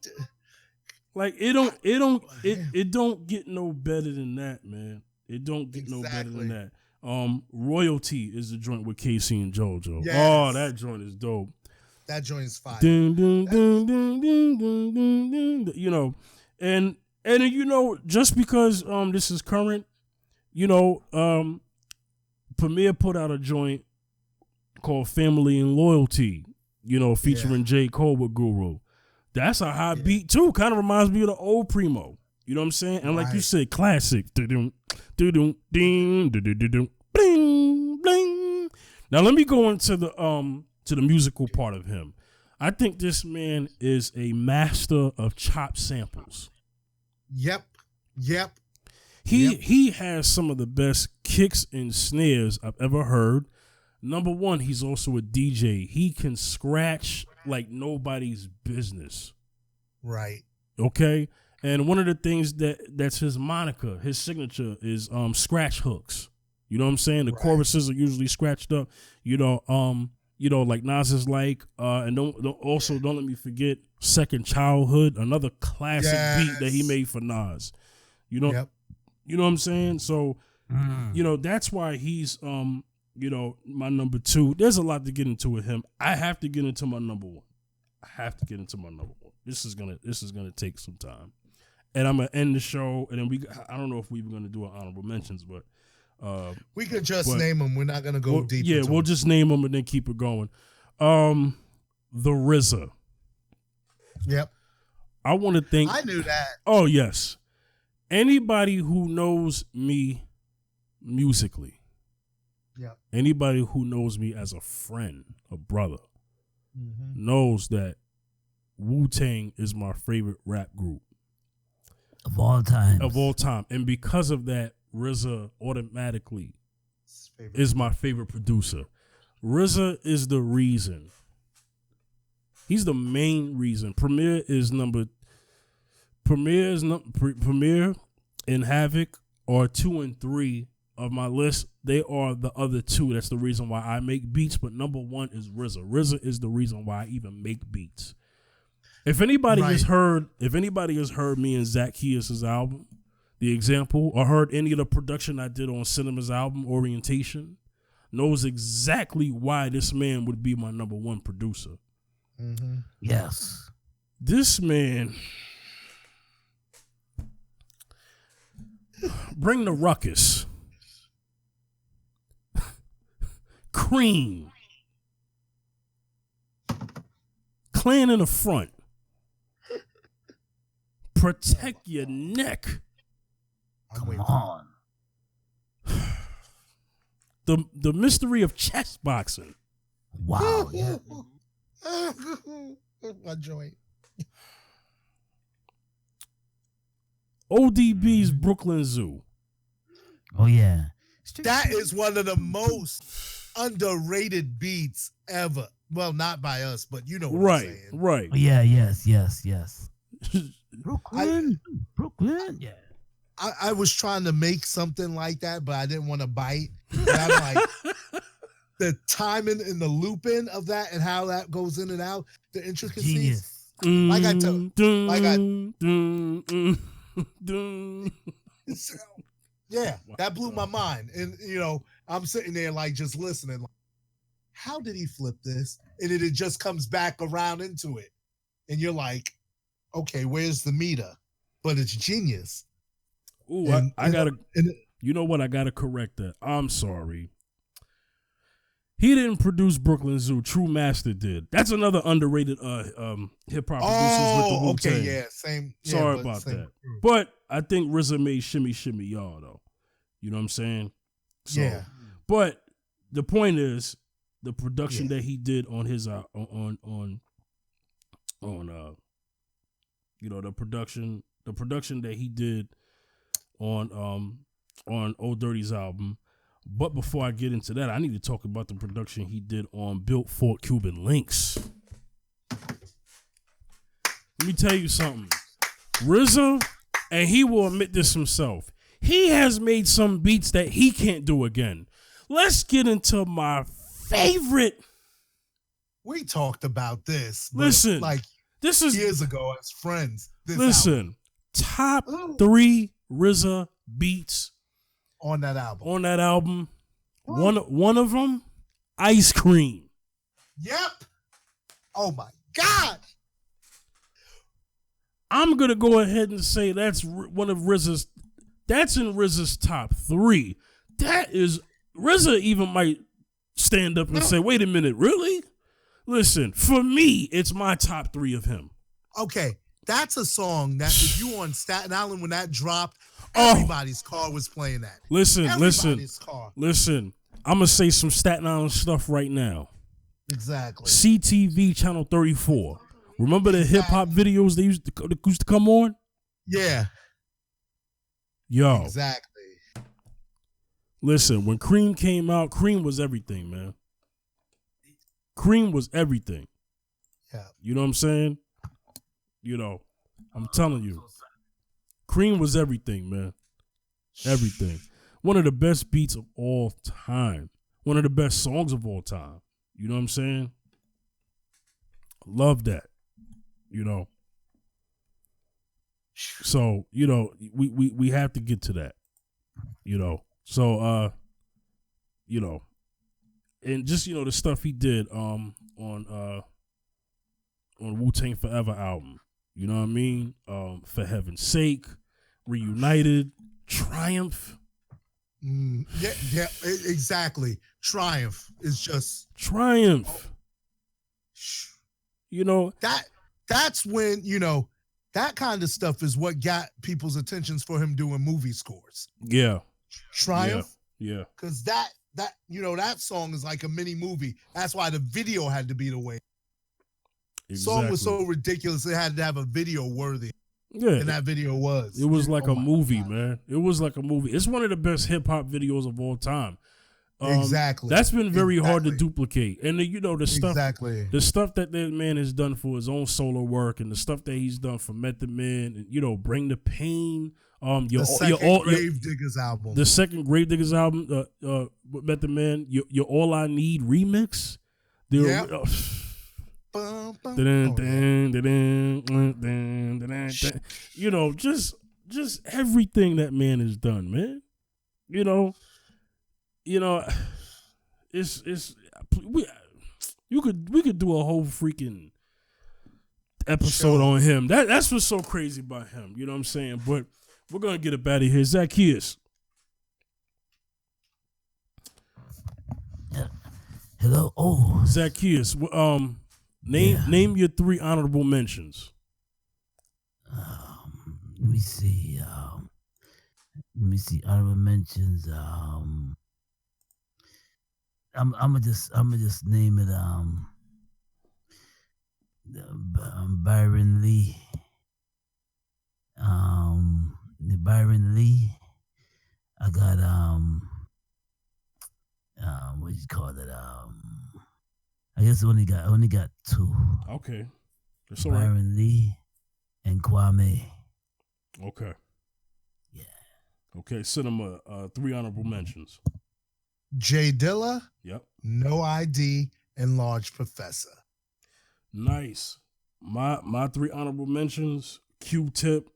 Like it don't get no better than that, man. It don't get no better than that. Royalty is the joint with Casey and JoJo. Yes. Oh, that joint is dope. That joint is fire. Dun, dun, dun, dun, dun, dun, dun, dun. You know, and you know, just because this is current, you know, Premier put out a joint called Family and Loyalty, you know, featuring J. Cole with Guru. That's a hot beat too. Kind of reminds me of the old Primo. You know what I'm saying? And like you said, classic. Bling, bling. Now let me go into the musical part of him. I think this man is a master of chop samples. Yep. He has some of the best kicks and snares I've ever heard. Number one, he's also a DJ. He can scratch like nobody's business. Right. Okay? And one of the things that's his moniker, his signature is scratch hooks. You know what I'm saying? The choruses are usually scratched up. You know, like Nas is like, and don't let me forget Second Childhood, another classic beat that he made for Nas. You know, you know what I'm saying? So, you know, that's why he's you know, my number two. There's a lot to get into with him. I have to get into my number one. This is gonna take some time. And I'm gonna end the show, and then I don't know if we were gonna do an honorable mentions, but we could just name them. We're not gonna go deep. Yeah, we'll just name them and then keep it going. The RZA. Yep. I want to think. I knew that. Oh yes. Anybody who knows me musically. Yep. Anybody who knows me as a friend, a brother, knows that Wu-Tang is my favorite rap group. Of all time. And because of that, RZA automatically is my favorite producer. RZA is the reason. He's the main reason. Premier and Havoc are 2 and 3 of my list. They are the other two. That's the reason why I make beats. But number one is RZA. RZA is the reason why I even make beats. If anybody has heard me and Zaccheus' album, The Example, or heard any of the production I did on Cinema's album, Orientation, knows exactly why this man would be my number one producer. Mm-hmm. Yes. This man, bring the ruckus. Cream. Clan in the front. Protect your neck. Come on. The mystery of chess boxing. Wow. Yeah. My joint. ODB's Brooklyn Zoo. Oh yeah. That is one of the most underrated beats ever. Well, not by us, but you know what I'm saying. Right. Oh, yeah, yes. Brooklyn. Yeah. I was trying to make something like that, but I didn't want to bite. And I'm like, the timing and the looping of that and how that goes in and out, the intricacies. Genius. Like I told, yeah, that blew my mind. And I'm sitting there like just listening. Like, how did he flip this? And it just comes back around into it, and you're like, okay, where's the meter? But it's genius. Ooh, I gotta. You know what? I gotta correct that. I'm sorry. He didn't produce Brooklyn Zoo. True Master did. That's another underrated hip hop producers with the Wu-Tang. Okay, yeah, same. Sorry about that. But I think RZA made Shimmy Shimmy Y'all though. You know what I'm saying? So, yeah. But the point is the production that he did on his the production that he did on Old Dirty's album. But before I get into that, I need to talk about the production he did on Built Fort Cuban Links. Let me tell you something. RZA, and he will admit this himself, he has made some beats that he can't do again. Let's get into my favorite. We talked about this. Listen, like this is years ago as friends. Listen, top 3 RZA beats on that album. One of them, Ice Cream. Yep. Oh my God. I'm gonna go ahead and say that's one of RZA's. That's in RZA's top 3. That is RZA even might stand up and say, "Wait a minute, really?" Listen, for me, it's my top 3 of him. Okay, that's a song that if you on Staten Island when that dropped. Everybody's car was playing that. Listen. I'm going to say some Staten Island stuff right now. Exactly. CTV Channel 34. Remember the hip-hop videos they used to come on? Yeah. Yo. Exactly. Listen, when Cream came out, Cream was everything, man. Cream was everything. Yeah. You know what I'm saying? I'm telling you. Cream was everything, man. Everything. One of the best beats of all time. One of the best songs of all time. You know what I'm saying? Love that. So, we have to get to that. So, and just, the stuff he did on Wu-Tang Forever album. You know what I mean? For Heaven's Sake, Reunited, Triumph. Yeah, exactly. Triumph is just Triumph. That's when that kind of stuff is what got people's attentions for him doing movie scores. Yeah. Triumph. Yeah. Because that song is like a mini movie. That's why the video had to be the way. Exactly. Song was so ridiculous it had to have a video worthy. Yeah. And that video was. It was like a movie, man. It was like a movie. It's one of the best hip hop videos of all time. Exactly. That's been very hard to duplicate. And the stuff the stuff that man has done for his own solo work and the stuff that he's done for Method Man and Bring the Pain. The second Gravediggers album. The second Gravediggers album with Method Man, your All I Need remix. Just everything that man has done, man. We could do a whole freaking episode on him. That's what's so crazy about him. You know what I'm saying? But we're gonna get up out of here. Zaccheus. Hello. Oh, Zaccheus. Name your 3 honorable mentions. Let me see. Honorable mentions. I'm gonna just name it. Byron Lee. Byron Lee. I got what do you call it? I guess I only got 2. Okay. That's all right. Byron Lee and Kwame. Okay. Yeah. Okay, Cinema, 3 honorable mentions. Jay Dilla. Yep. No ID and Large Professor. Nice. my 3 honorable mentions: Q-Tip,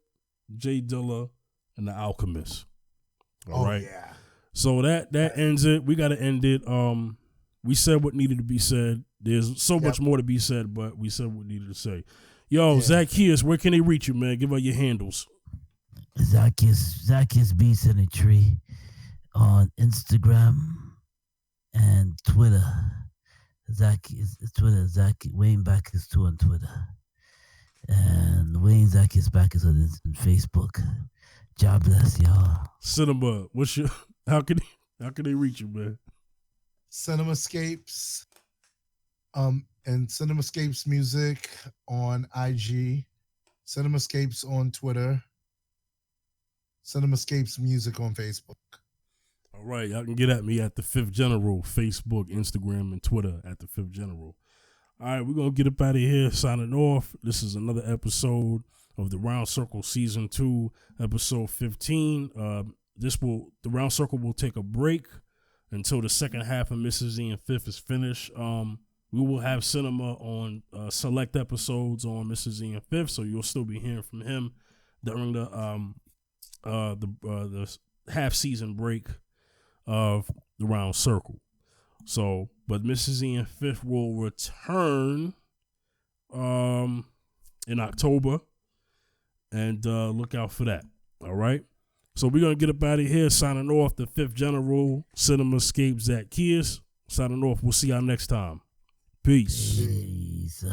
Jay Dilla, and The Alchemist. All right. Yeah. So that ends it. We got to end it. We said what needed to be said. There's so much more to be said, but we said what needed to say. Yo, Zaccheus, where can they reach you, man? Give out your handles. Zaccheus Beats in a Tree on Instagram and Twitter. Twitter. Wayne Back is too on Twitter. And Wayne Zaccheus Back is on Facebook. God bless y'all. Cinema, how can they reach you, man? Cinemascapes, and Cinemascapes Music on IG, Cinemascapes on Twitter, Cinemascapes Music on Facebook. All right, y'all can get at me at the Fifth General, Facebook, Instagram, and Twitter at the Fifth General. All right, we're gonna get up out of here, signing off. This is another episode of the Round Circle Season 2, Episode 15. The Round Circle will take a break until the second half of Mrs. Ian Fifth is finished. We will have Cinema on select episodes on Mrs. Ian Fifth, so you'll still be hearing from him during the half season break of the Round Circle. So, but Mrs. Ian Fifth will return in October, and look out for that. All right. So we're going to get up out of here, signing off. The Fifth General, Cinemascapes, Zaccheus, signing off. We'll see y'all next time. Peace. Peace.